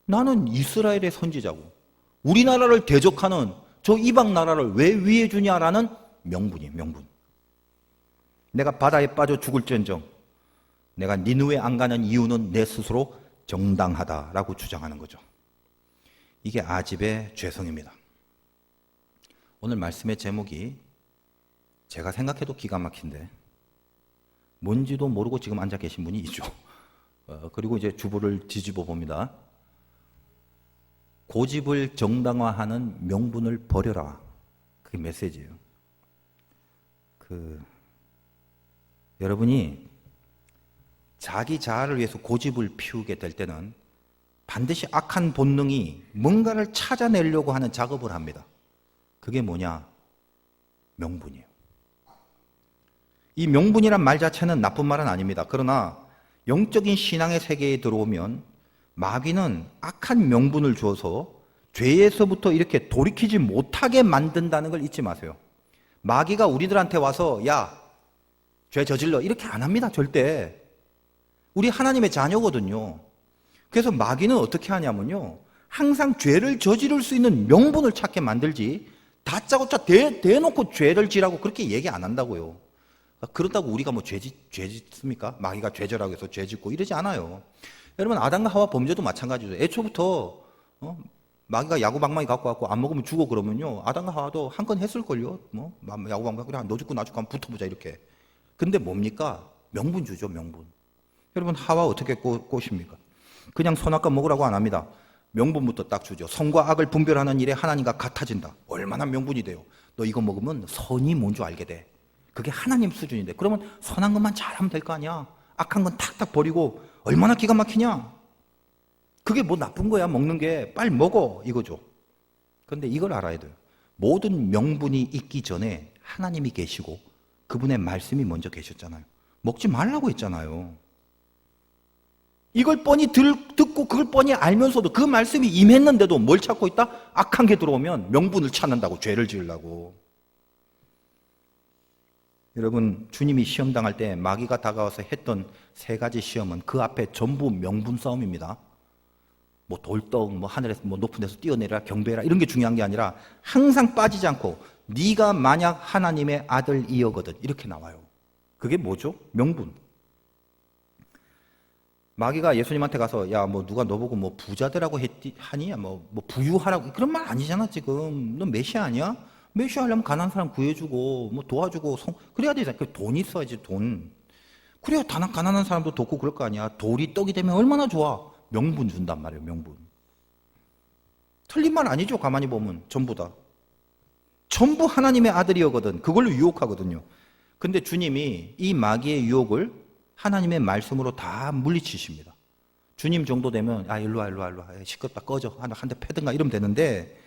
나는 이스라엘의 선지자고 우리나라를 대적하는 저 이방 나라를 왜 위해 주냐라는 명분이에요. 명분. 내가 바다에 빠져 죽을지언정 내가 니느웨 안 가는 이유는 내 스스로 정당하다라고 주장하는 거죠. 이게 아집의 죄성입니다. 오늘 말씀의 제목이 제가 생각해도 기가 막힌데 뭔지도 모르고 지금 앉아 계신 분이 있죠. 그리고 이제 주보를 뒤집어 봅니다. 고집을 정당화하는 명분을 버려라. 그게 메시지예요. 여러분이 자기 자아를 위해서 고집을 피우게 될 때는 반드시 악한 본능이 뭔가를 찾아내려고 하는 작업을 합니다. 그게 뭐냐? 명분이에요. 이 명분이란 말 자체는 나쁜 말은 아닙니다. 그러나 영적인 신앙의 세계에 들어오면 마귀는 악한 명분을 주어서 죄에서부터 이렇게 돌이키지 못하게 만든다는 걸 잊지 마세요. 마귀가 우리들한테 와서 야, 죄 저질러 이렇게 안 합니다. 절대. 우리 하나님의 자녀거든요. 그래서 마귀는 어떻게 하냐면요, 항상 죄를 저지를 수 있는 명분을 찾게 만들지 다짜고짜 대놓고 죄를 지라고 그렇게 얘기 안 한다고요. 그렇다고 우리가 뭐 죄 짓습니까? 마귀가 죄져라고 해서 죄 짓고 이러지 않아요. 여러분, 아담과 하와 범죄도 마찬가지죠. 애초부터 마귀가 야구방망이 갖고 왔고 안 먹으면 죽어 그러면요, 아담과 하와도 한 건 했을걸요. 뭐 야구방망이 그래 너 죽고 나 죽고 한번 붙어보자 이렇게. 근데 뭡니까? 명분 주죠. 명분. 여러분, 하와 어떻게 꼬십니까? 그냥 선악과 먹으라고 안 합니다. 명분부터 딱 주죠. 선과 악을 분별하는 일에 하나님과 같아진다. 얼마나 명분이 돼요. 너 이거 먹으면 선이 뭔 줄 알게 돼. 그게 하나님 수준인데, 그러면 선한 것만 잘하면 될 거 아니야. 악한 건 탁탁 버리고 얼마나 기가 막히냐. 그게 뭐 나쁜 거야 먹는 게. 빨리 먹어 이거죠. 그런데 이걸 알아야 돼요. 모든 명분이 있기 전에 하나님이 계시고 그분의 말씀이 먼저 계셨잖아요. 먹지 말라고 했잖아요. 이걸 뻔히 듣고 그걸 뻔히 알면서도 그 말씀이 임했는데도 뭘 찾고 있다? 악한 게 들어오면 명분을 찾는다고, 죄를 지으려고. 여러분, 주님이 시험 당할 때 마귀가 다가와서 했던 세 가지 시험은 그 앞에 전부 명분 싸움입니다. 뭐 돌떡, 뭐 하늘에서 뭐 높은 데서 뛰어내라, 경배해라 이런 게 중요한 게 아니라 항상 빠지지 않고 네가 만약 하나님의 아들이여거든 이렇게 나와요. 그게 뭐죠? 명분. 마귀가 예수님한테 가서 야, 뭐 누가 너보고 뭐 부자 되라고 하니? 뭐 부유하라고, 그런 말 아니잖아. 지금 너 메시아 아니야? 메시아 하려면 가난한 사람 구해주고 뭐 도와주고 그래야 되잖아. 돈 있어야지. 돈. 그래야 가난한 사람도 돕고 그럴 거 아니야. 돌이 떡이 되면 얼마나 좋아. 명분 준단 말이에요. 명분. 틀린 말 아니죠. 가만히 보면 전부 다. 전부 하나님의 아들이거든. 그걸로 유혹하거든요. 근데 주님이 이 마귀의 유혹을 하나님의 말씀으로 다 물리치십니다. 주님 정도 되면 일로 와. 시끄럽다 꺼져. 한 대 패든가 이러면 되는데,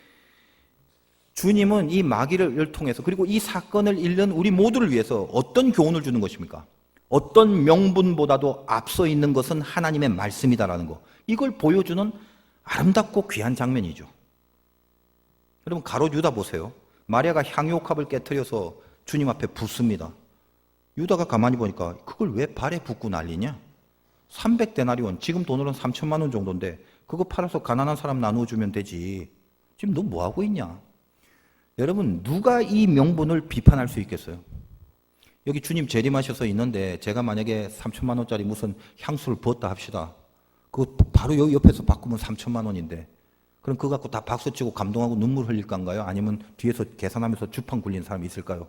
주님은 이 마귀를 통해서 그리고 이 사건을 읽는 우리 모두를 위해서 어떤 교훈을 주는 것입니까? 어떤 명분보다도 앞서 있는 것은 하나님의 말씀이다라는 거. 이걸 보여주는 아름답고 귀한 장면이죠. 여러분 가롯 유다 보세요. 마리아가 향유옥합을 깨뜨려서 주님 앞에 붓습니다. 유다가 가만히 보니까 그걸 왜 발에 붓고 난리냐? 300데나리온, 지금 돈으로는 3천만 원 정도인데 그거 팔아서 가난한 사람 나누어주면 되지. 지금 너 뭐하고 있냐? 여러분 누가 이 명분을 비판할 수 있겠어요? 여기 주님 재림하셔서 있는데 제가 만약에 3천만 원짜리 무슨 향수를 부었다 합시다. 그거 바로 여기 옆에서 바꾸면 3천만 원인데 그럼 그거 갖고 다 박수치고 감동하고 눈물 흘릴 건가요? 아니면 뒤에서 계산하면서 주판 굴린 사람이 있을까요?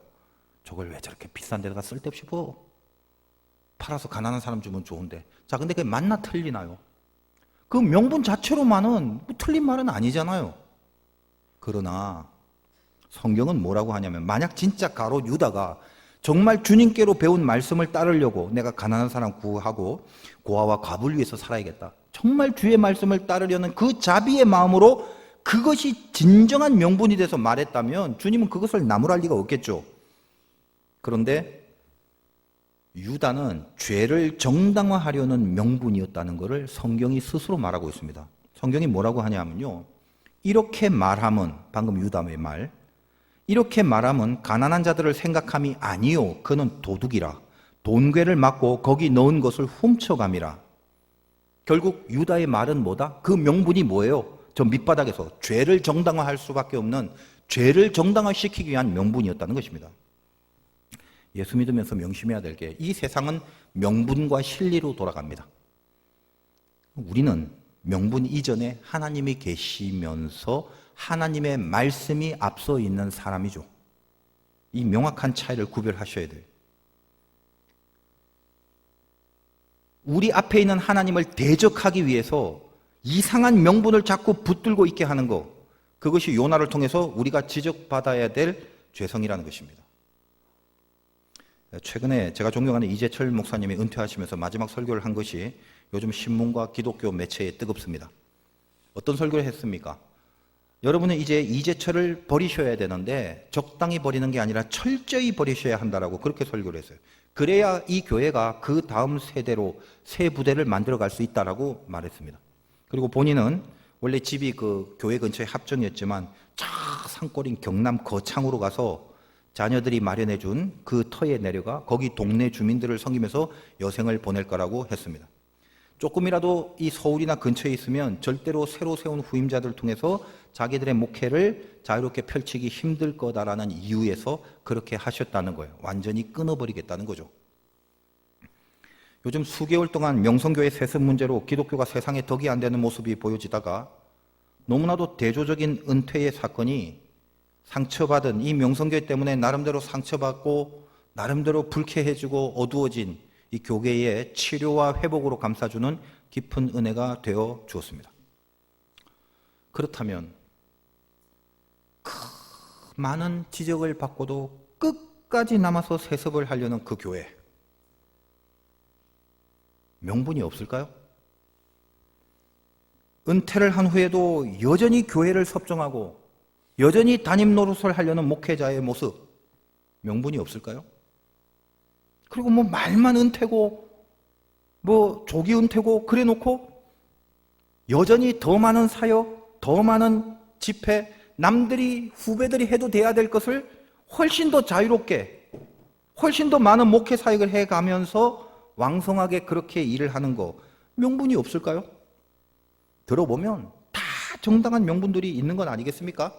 저걸 왜 저렇게 비싼 데다가 쓸데없이 부어? 팔아서 가난한 사람 주면 좋은데. 자, 근데 그게 맞나 틀리나요? 그 명분 자체로만은 뭐 틀린 말은 아니잖아요. 그러나 성경은 뭐라고 하냐면 만약 진짜 가롯 유다가 정말 주님께로 배운 말씀을 따르려고 내가 가난한 사람 구하고 고아와 과부를 위해서 살아야겠다. 정말 주의 말씀을 따르려는 그 자비의 마음으로 그것이 진정한 명분이 돼서 말했다면 주님은 그것을 나무랄 리가 없겠죠. 그런데 유다는 죄를 정당화하려는 명분이었다는 것을 성경이 스스로 말하고 있습니다. 성경이 뭐라고 하냐면요. 이렇게 말함은 방금 유다의 말 이렇게 말함은 가난한 자들을 생각함이 아니요 그는 도둑이라 돈괴를 맞고 거기 넣은 것을 훔쳐감이라. 결국 유다의 말은 뭐다? 그 명분이 뭐예요? 저 밑바닥에서 죄를 정당화할 수밖에 없는 죄를 정당화시키기 위한 명분이었다는 것입니다. 예수 믿으면서 명심해야 될 게 이 세상은 명분과 실리로 돌아갑니다. 우리는 명분 이전에 하나님이 계시면서 하나님의 말씀이 앞서 있는 사람이죠. 이 명확한 차이를 구별하셔야 돼요. 우리 앞에 있는 하나님을 대적하기 위해서 이상한 명분을 자꾸 붙들고 있게 하는 것, 그것이 요나를 통해서 우리가 지적받아야 될 죄성이라는 것입니다. 최근에 제가 존경하는 이재철 목사님이 은퇴하시면서 마지막 설교를 한 것이 요즘 신문과 기독교 매체에 뜨겁습니다. 어떤 설교를 했습니까? 여러분은 이제 이재철을 버리셔야 되는데 적당히 버리는 게 아니라 철저히 버리셔야 한다라고 그렇게 설교를 했어요. 그래야 이 교회가 그 다음 세대로 새 부대를 만들어갈 수 있다라고 말했습니다. 그리고 본인은 원래 집이 그 교회 근처에 합정이었지만 저 산골인 경남 거창으로 가서 자녀들이 마련해준 그 터에 내려가 거기 동네 주민들을 섬기면서 여생을 보낼 거라고 했습니다. 조금이라도 이 서울이나 근처에 있으면 절대로 새로 세운 후임자들 통해서 자기들의 목회를 자유롭게 펼치기 힘들 거다라는 이유에서 그렇게 하셨다는 거예요. 완전히 끊어버리겠다는 거죠. 요즘 수개월 동안 명성교회 세습 문제로 기독교가 세상에 덕이 안 되는 모습이 보여지다가 너무나도 대조적인 은퇴의 사건이 상처받은 이 명성교회 때문에 나름대로 상처받고 나름대로 불쾌해지고 어두워진 이 교계의 치료와 회복으로 감싸주는 깊은 은혜가 되어 주었습니다. 그렇다면 그 많은 지적을 받고도 끝까지 남아서 세습을 하려는 그 교회, 명분이 없을까요? 은퇴를 한 후에도 여전히 교회를 섭정하고 여전히 담임 노릇을 하려는 목회자의 모습, 명분이 없을까요? 그리고 뭐 말만 은퇴고 뭐 조기 은퇴고 그래 놓고 여전히 더 많은 사역, 더 많은 집회, 남들이 후배들이 해도 돼야 될 것을 훨씬 더 자유롭게 훨씬 더 많은 목회 사역을 해가면서 왕성하게 그렇게 일을 하는 거 명분이 없을까요? 들어보면 다 정당한 명분들이 있는 건 아니겠습니까?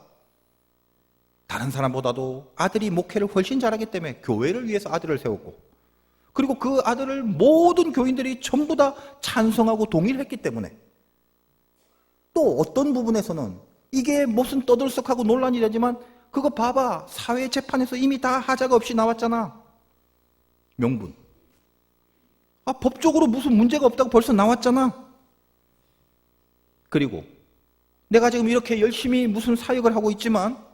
다른 사람보다도 아들이 목회를 훨씬 잘하기 때문에 교회를 위해서 아들을 세웠고 그리고 그 아들을 모든 교인들이 전부 다 찬성하고 동의를 했기 때문에 또 어떤 부분에서는 이게 무슨 떠들썩하고 논란이 되지만 그거 봐봐 사회 재판에서 이미 다 하자가 없이 나왔잖아. 명분. 법적으로 무슨 문제가 없다고 벌써 나왔잖아. 그리고 내가 지금 이렇게 열심히 무슨 사역을 하고 있지만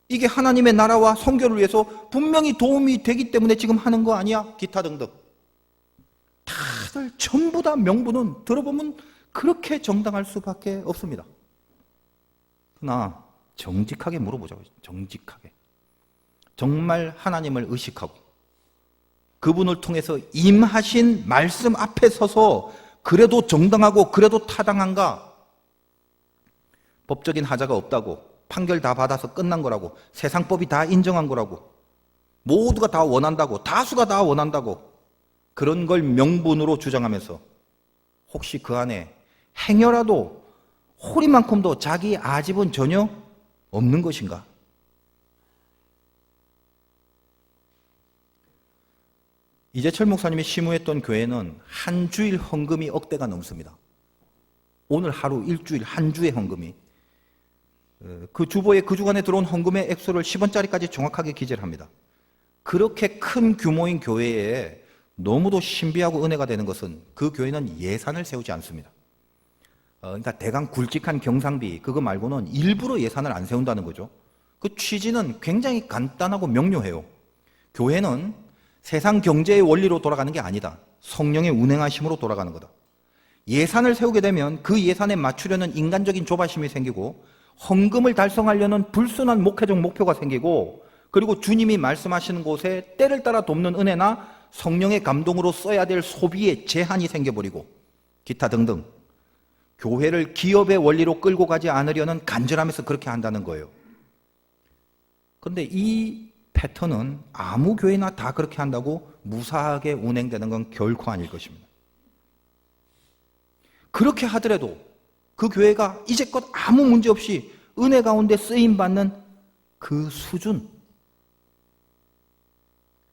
이게 하나님의 나라와 선교를 위해서 분명히 도움이 되기 때문에 지금 하는 거 아니야? 기타 등등. 다들 전부 다 명분은 들어보면 그렇게 정당할 수밖에 없습니다. 그러나 정직하게 물어보자고요. 정직하게. 정말 하나님을 의식하고 그분을 통해서 임하신 말씀 앞에 서서 그래도 정당하고 그래도 타당한가? 법적인 하자가 없다고, 판결 다 받아서 끝난 거라고, 세상법이 다 인정한 거라고, 모두가 다 원한다고, 다수가 다 원한다고, 그런 걸 명분으로 주장하면서 혹시 그 안에 행여라도 호리만큼도 자기 아집은 전혀 없는 것인가? 이재철 목사님이 심우했던 교회는 한 주일 헌금이 억대가 넘습니다. 오늘 하루, 일주일, 한 주의 헌금이. 그 주보에 그 주간에 들어온 헌금의 액수를 10원짜리까지 정확하게 기재를 합니다. 그렇게 큰 규모인 교회에 너무도 신비하고 은혜가 되는 것은 그 교회는 예산을 세우지 않습니다. 그러니까 대강 굵직한 경상비 그거 말고는 일부러 예산을 안 세운다는 거죠. 그 취지는 굉장히 간단하고 명료해요. 교회는 세상 경제의 원리로 돌아가는 게 아니다. 성령의 운행하심으로 돌아가는 거다. 예산을 세우게 되면 그 예산에 맞추려는 인간적인 조바심이 생기고 헌금을 달성하려는 불순한 목회적 목표가 생기고 그리고 주님이 말씀하시는 곳에 때를 따라 돕는 은혜나 성령의 감동으로 써야 될 소비에 제한이 생겨버리고 기타 등등 교회를 기업의 원리로 끌고 가지 않으려는 간절함에서 그렇게 한다는 거예요. 그런데 이 패턴은 아무 교회나 다 그렇게 한다고 무사하게 운행되는 건 결코 아닐 것입니다. 그렇게 하더라도 그 교회가 이제껏 아무 문제 없이 은혜 가운데 쓰임받는 그 수준,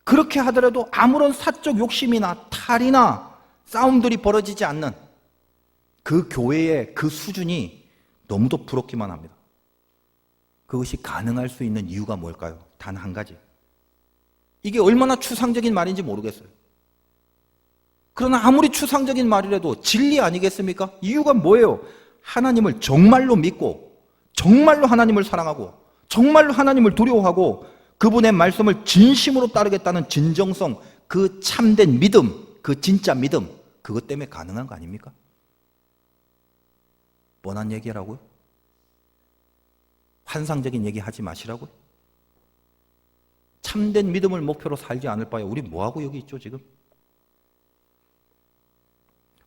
그렇게 하더라도 아무런 사적 욕심이나 탈이나 싸움들이 벌어지지 않는 그 교회의 그 수준이 너무도 부럽기만 합니다. 그것이 가능할 수 있는 이유가 뭘까요? 단 한 가지. 이게 얼마나 추상적인 말인지 모르겠어요. 그러나 아무리 추상적인 말이라도 진리 아니겠습니까? 이유가 뭐예요? 하나님을 정말로 믿고 정말로 하나님을 사랑하고 정말로 하나님을 두려워하고 그분의 말씀을 진심으로 따르겠다는 진정성, 그 참된 믿음, 그 진짜 믿음, 그것 때문에 가능한 거 아닙니까? 뻔한 얘기라고요? 환상적인 얘기 하지 마시라고요? 참된 믿음을 목표로 살지 않을 바에 우리 뭐하고 여기 있죠 지금?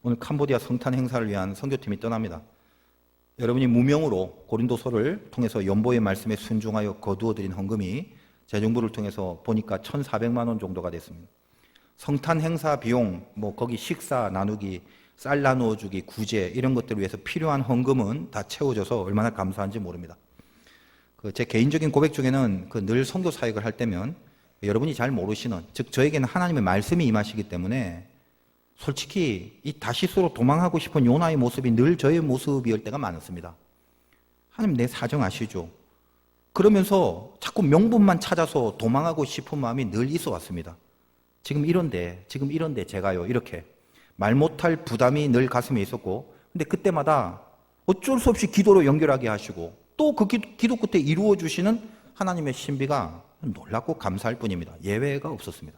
오늘 캄보디아 성탄 행사를 위한 선교팀이 떠납니다. 여러분이 무명으로 고린도서를 통해서 연보의 말씀에 순종하여 거두어드린 헌금이 재정부를 통해서 보니까 1,400만 원 정도가 됐습니다. 성탄 행사 비용, 거기 식사 나누기, 쌀 나누어 주기, 구제 이런 것들을 위해서 필요한 헌금은 다 채워져서 얼마나 감사한지 모릅니다. 제 개인적인 고백 중에는 늘 선교 사역을 할 때면 여러분이 잘 모르시는, 즉 저에게는 하나님의 말씀이 임하시기 때문에 솔직히 이 다시스로 도망하고 싶은 요나의 모습이 늘 저의 모습이었을 때가 많았습니다. 하나님 내 사정 아시죠? 그러면서 자꾸 명분만 찾아서 도망하고 싶은 마음이 늘 있어 왔습니다. 지금 이런데 제가요 이렇게 말 못할 부담이 늘 가슴에 있었고, 근데 그때마다 어쩔 수 없이 기도로 연결하게 하시고 또 그 기도 끝에 이루어 주시는 하나님의 신비가 놀랍고 감사할 뿐입니다. 예외가 없었습니다.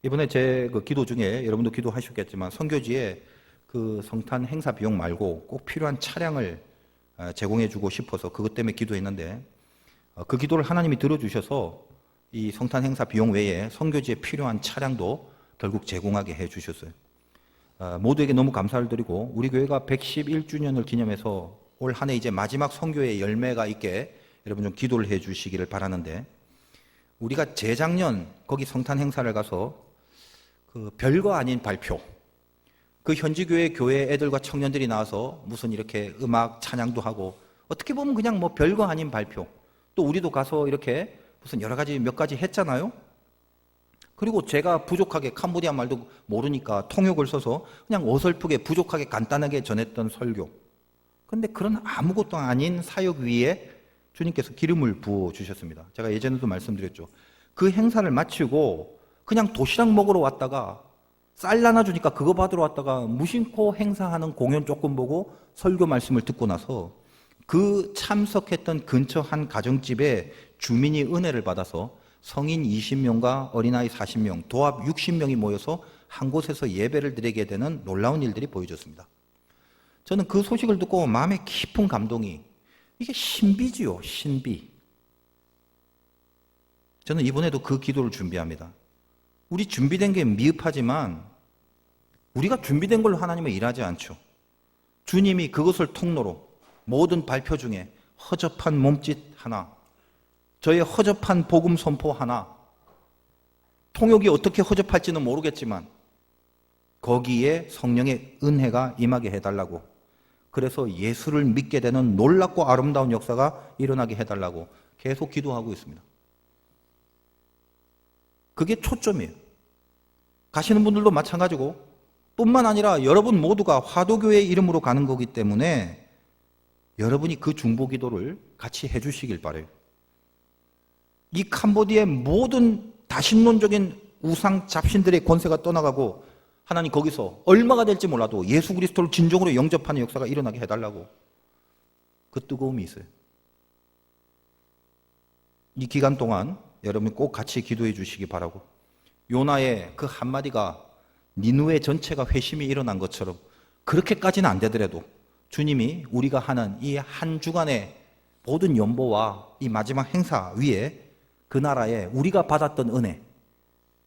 이번에 제 기도 중에 여러분도 기도하셨겠지만 선교지에 그 성탄 행사 비용 말고 꼭 필요한 차량을 제공해 주고 싶어서 그것 때문에 기도했는데 그 기도를 하나님이 들어주셔서 이 성탄 행사 비용 외에 선교지에 필요한 차량도 결국 제공하게 해 주셨어요. 모두에게 너무 감사를 드리고 우리 교회가 111주년을 기념해서 올 한 해 이제 마지막 선교의 열매가 있게 여러분 좀 기도를 해 주시기를 바라는데, 우리가 재작년 거기 성탄 행사를 가서 그 별거 아닌 발표, 그 현지 교회 애들과 청년들이 나와서 무슨 이렇게 음악 찬양도 하고 어떻게 보면 그냥 별거 아닌 발표, 또 우리도 가서 이렇게 무슨 여러 가지 몇 가지 했잖아요. 그리고 제가 부족하게 캄보디아 말도 모르니까 통역을 써서 그냥 어설프게 부족하게 간단하게 전했던 설교. 그런데 그런 아무것도 아닌 사역 위에 주님께서 기름을 부어 주셨습니다. 제가 예전에도 말씀드렸죠. 그 행사를 마치고 그냥 도시락 먹으러 왔다가 쌀 나눠주니까 그거 받으러 왔다가 무심코 행사하는 공연 조금 보고 설교 말씀을 듣고 나서 그 참석했던 근처 한 가정집에 주민이 은혜를 받아서 성인 20명과 어린아이 40명, 도합 60명이 모여서 한 곳에서 예배를 드리게 되는 놀라운 일들이 보여졌습니다. 저는 그 소식을 듣고 마음에 깊은 감동이, 이게 신비지요, 신비. 저는 이번에도 그 기도를 준비합니다. 우리 준비된 게 미흡하지만 우리가 준비된 걸로 하나님은 일하지 않죠. 주님이 그것을 통로로 모든 발표 중에 허접한 몸짓 하나, 저의 허접한 복음 선포 하나, 통역이 어떻게 허접할지는 모르겠지만 거기에 성령의 은혜가 임하게 해달라고, 그래서 예수를 믿게 되는 놀랍고 아름다운 역사가 일어나게 해달라고 계속 기도하고 있습니다. 그게 초점이에요. 가시는 분들도 마찬가지고 뿐만 아니라 여러분 모두가 화도교회 이름으로 가는 거기 때문에 여러분이 그 중보기도를 같이 해주시길 바라요. 이 캄보디아의 모든 다신론적인 우상 잡신들의 권세가 떠나가고 하나님 거기서 얼마가 될지 몰라도 예수 그리스도를 진정으로 영접하는 역사가 일어나게 해달라고 그 뜨거움이 있어요. 이 기간 동안 여러분 꼭 같이 기도해 주시기 바라고, 요나의 그 한마디가 니누의 전체가 회심이 일어난 것처럼 그렇게까지는 안 되더라도 주님이 우리가 하는 이 한 주간의 모든 연보와 이 마지막 행사 위에 그 나라에 우리가 받았던 은혜,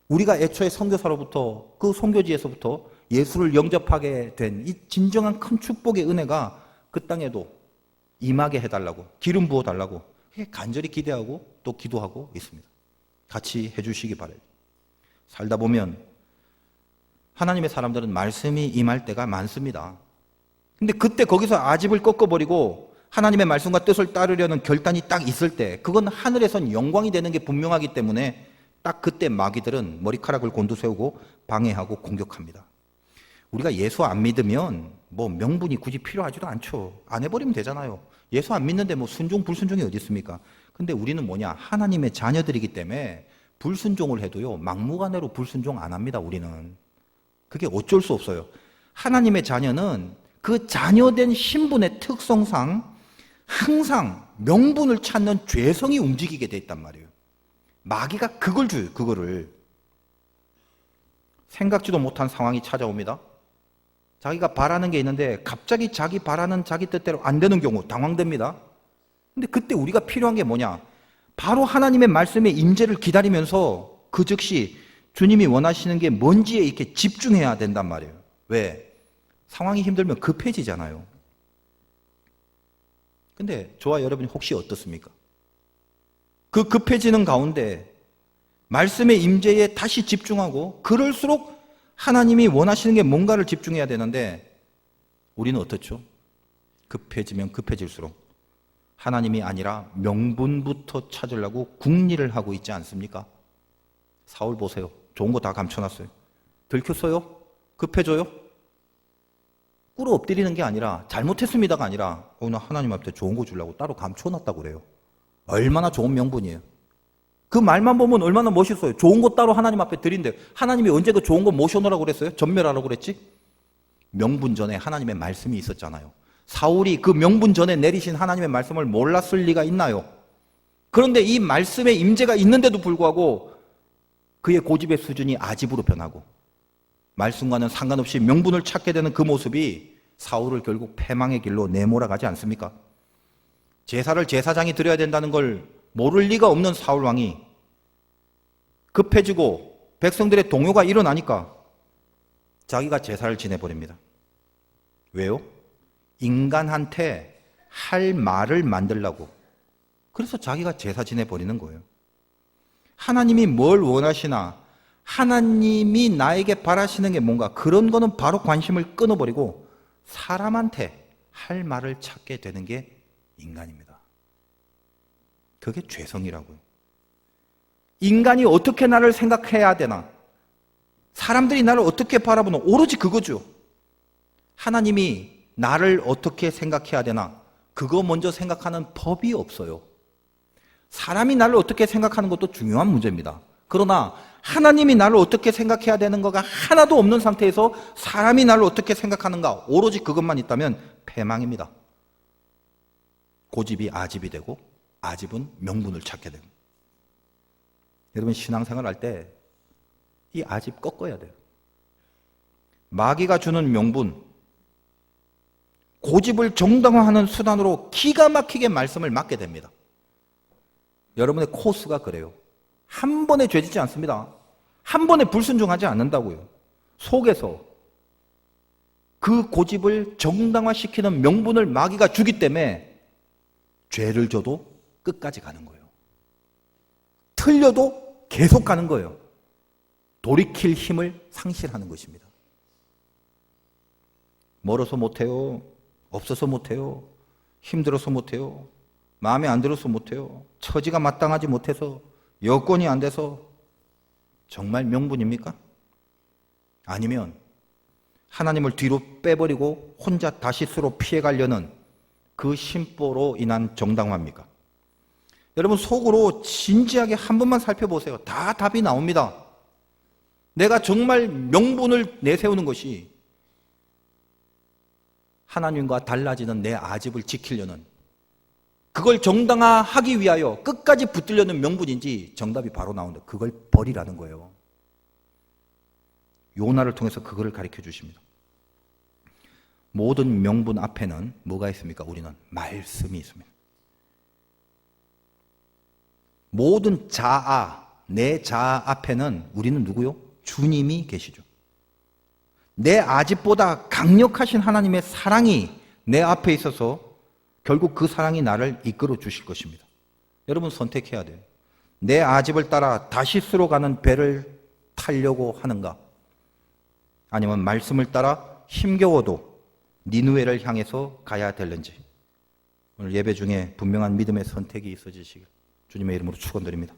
우리가 애초에 선교사로부터 그 선교지에서부터 예수를 영접하게 된 이 진정한 큰 축복의 은혜가 그 땅에도 임하게 해달라고, 기름 부어달라고 간절히 기대하고 또 기도하고 있습니다. 같이 해주시기 바라요. 살다 보면 하나님의 사람들은 말씀이 임할 때가 많습니다. 근데 그때 거기서 아집을 꺾어버리고 하나님의 말씀과 뜻을 따르려는 결단이 딱 있을 때, 그건 하늘에선 영광이 되는 게 분명하기 때문에 딱 그때 마귀들은 머리카락을 곤두세우고 방해하고 공격합니다. 우리가 예수 안 믿으면 뭐 명분이 굳이 필요하지도 않죠. 안 해버리면 되잖아요. 예수 안 믿는데 뭐 순종 불순종이 어디 있습니까? 근데 우리는 뭐냐, 하나님의 자녀들이기 때문에 불순종을 해도요 막무가내로 불순종 안 합니다. 우리는 그게 어쩔 수 없어요. 하나님의 자녀는 그 자녀된 신분의 특성상 항상 명분을 찾는 죄성이 움직이게 돼 있단 말이에요. 마귀가 그걸 줘요. 그거를 생각지도 못한 상황이 찾아옵니다. 자기가 바라는 게 있는데 갑자기 자기 바라는 자기 뜻대로 안 되는 경우 당황됩니다. 근데 그때 우리가 필요한 게 뭐냐, 바로 하나님의 말씀의 임재를 기다리면서 그 즉시 주님이 원하시는 게 뭔지에 이렇게 집중해야 된단 말이에요. 왜? 상황이 힘들면 급해지잖아요. 근데 저와 여러분이 혹시 어떻습니까? 그 급해지는 가운데 말씀의 임재에 다시 집중하고, 그럴수록 하나님이 원하시는 게 뭔가를 집중해야 되는데 우리는 어떻죠? 급해지면 급해질수록 하나님이 아니라 명분부터 찾으려고 궁리를 하고 있지 않습니까? 사울 보세요. 좋은 거 다 감춰놨어요. 들켰어요? 급해져요? 꿇어 엎드리는 게 아니라, 잘못했습니다가 아니라 오늘 하나님 앞에 좋은 거 주려고 따로 감춰놨다고 그래요. 얼마나 좋은 명분이에요. 그 말만 보면 얼마나 멋있어요. 좋은 거 따로 하나님 앞에 드린대. 하나님이 언제 그 좋은 거 모셔놓으라고 그랬어요? 전멸하라고 그랬지? 명분 전에 하나님의 말씀이 있었잖아요. 사울이 그 명분 전에 내리신 하나님의 말씀을 몰랐을 리가 있나요? 그런데 이 말씀의 임재가 있는데도 불구하고 그의 고집의 수준이 아집으로 변하고 말씀과는 상관없이 명분을 찾게 되는 그 모습이 사울을 결국 패망의 길로 내몰아가지 않습니까? 제사를 제사장이 드려야 된다는 걸 모를 리가 없는 사울 왕이 급해지고 백성들의 동요가 일어나니까 자기가 제사를 지내버립니다. 왜요? 인간한테 할 말을 만들려고. 그래서 자기가 제사 지내버리는 거예요. 하나님이 뭘 원하시나, 하나님이 나에게 바라시는 게 뭔가, 그런 거는 바로 관심을 끊어버리고 사람한테 할 말을 찾게 되는 게 인간입니다. 그게 죄성이라고요. 인간이 어떻게 나를 생각해야 되나, 사람들이 나를 어떻게 바라보나, 오로지 그거죠. 하나님이 나를 어떻게 생각해야 되나, 그거 먼저 생각하는 법이 없어요. 사람이 나를 어떻게 생각하는 것도 중요한 문제입니다. 그러나 하나님이 나를 어떻게 생각해야 되는 거가 하나도 없는 상태에서 사람이 나를 어떻게 생각하는가, 오로지 그것만 있다면 패망입니다. 고집이 아집이 되고 아집은 명분을 찾게 되고. 여러분 신앙생활 할 때 이 아집 꺾어야 돼요. 마귀가 주는 명분, 고집을 정당화하는 수단으로 기가 막히게 말씀을 막게 됩니다. 여러분의 코스가 그래요. 한 번에 죄짓지 않습니다. 한 번에 불순종하지 않는다고요. 속에서 그 고집을 정당화시키는 명분을 마귀가 주기 때문에 죄를 져도 끝까지 가는 거예요. 틀려도 계속 가는 거예요. 돌이킬 힘을 상실하는 것입니다. 멀어서 못해요. 없어서 못해요. 힘들어서 못해요. 마음에 안 들어서 못해요. 처지가 마땅하지 못해서, 여건이 안 돼서. 정말 명분입니까? 아니면 하나님을 뒤로 빼버리고 혼자 다시 스스로 피해가려는 그 심보로 인한 정당화입니까? 여러분, 속으로 진지하게 한 번만 살펴보세요. 다 답이 나옵니다. 내가 정말 명분을 내세우는 것이 하나님과 달라지는 내 아집을 지키려는, 그걸 정당화하기 위하여 끝까지 붙들려는 명분인지 정답이 바로 나온다. 그걸 버리라는 거예요. 요나를 통해서 그거를 가르쳐 주십니다. 모든 명분 앞에는 뭐가 있습니까? 우리는 말씀이 있습니다. 모든 자아, 내 자아 앞에는 우리는 누구요? 주님이 계시죠. 내 아집보다 강력하신 하나님의 사랑이 내 앞에 있어서 결국 그 사랑이 나를 이끌어 주실 것입니다. 여러분, 선택해야 돼요. 내 아집을 따라 다시스로 가는 배를 타려고 하는가? 아니면 말씀을 따라 힘겨워도 니느웨를 향해서 가야 될는지, 오늘 예배 중에 분명한 믿음의 선택이 있어지시길 주님의 이름으로 축원드립니다.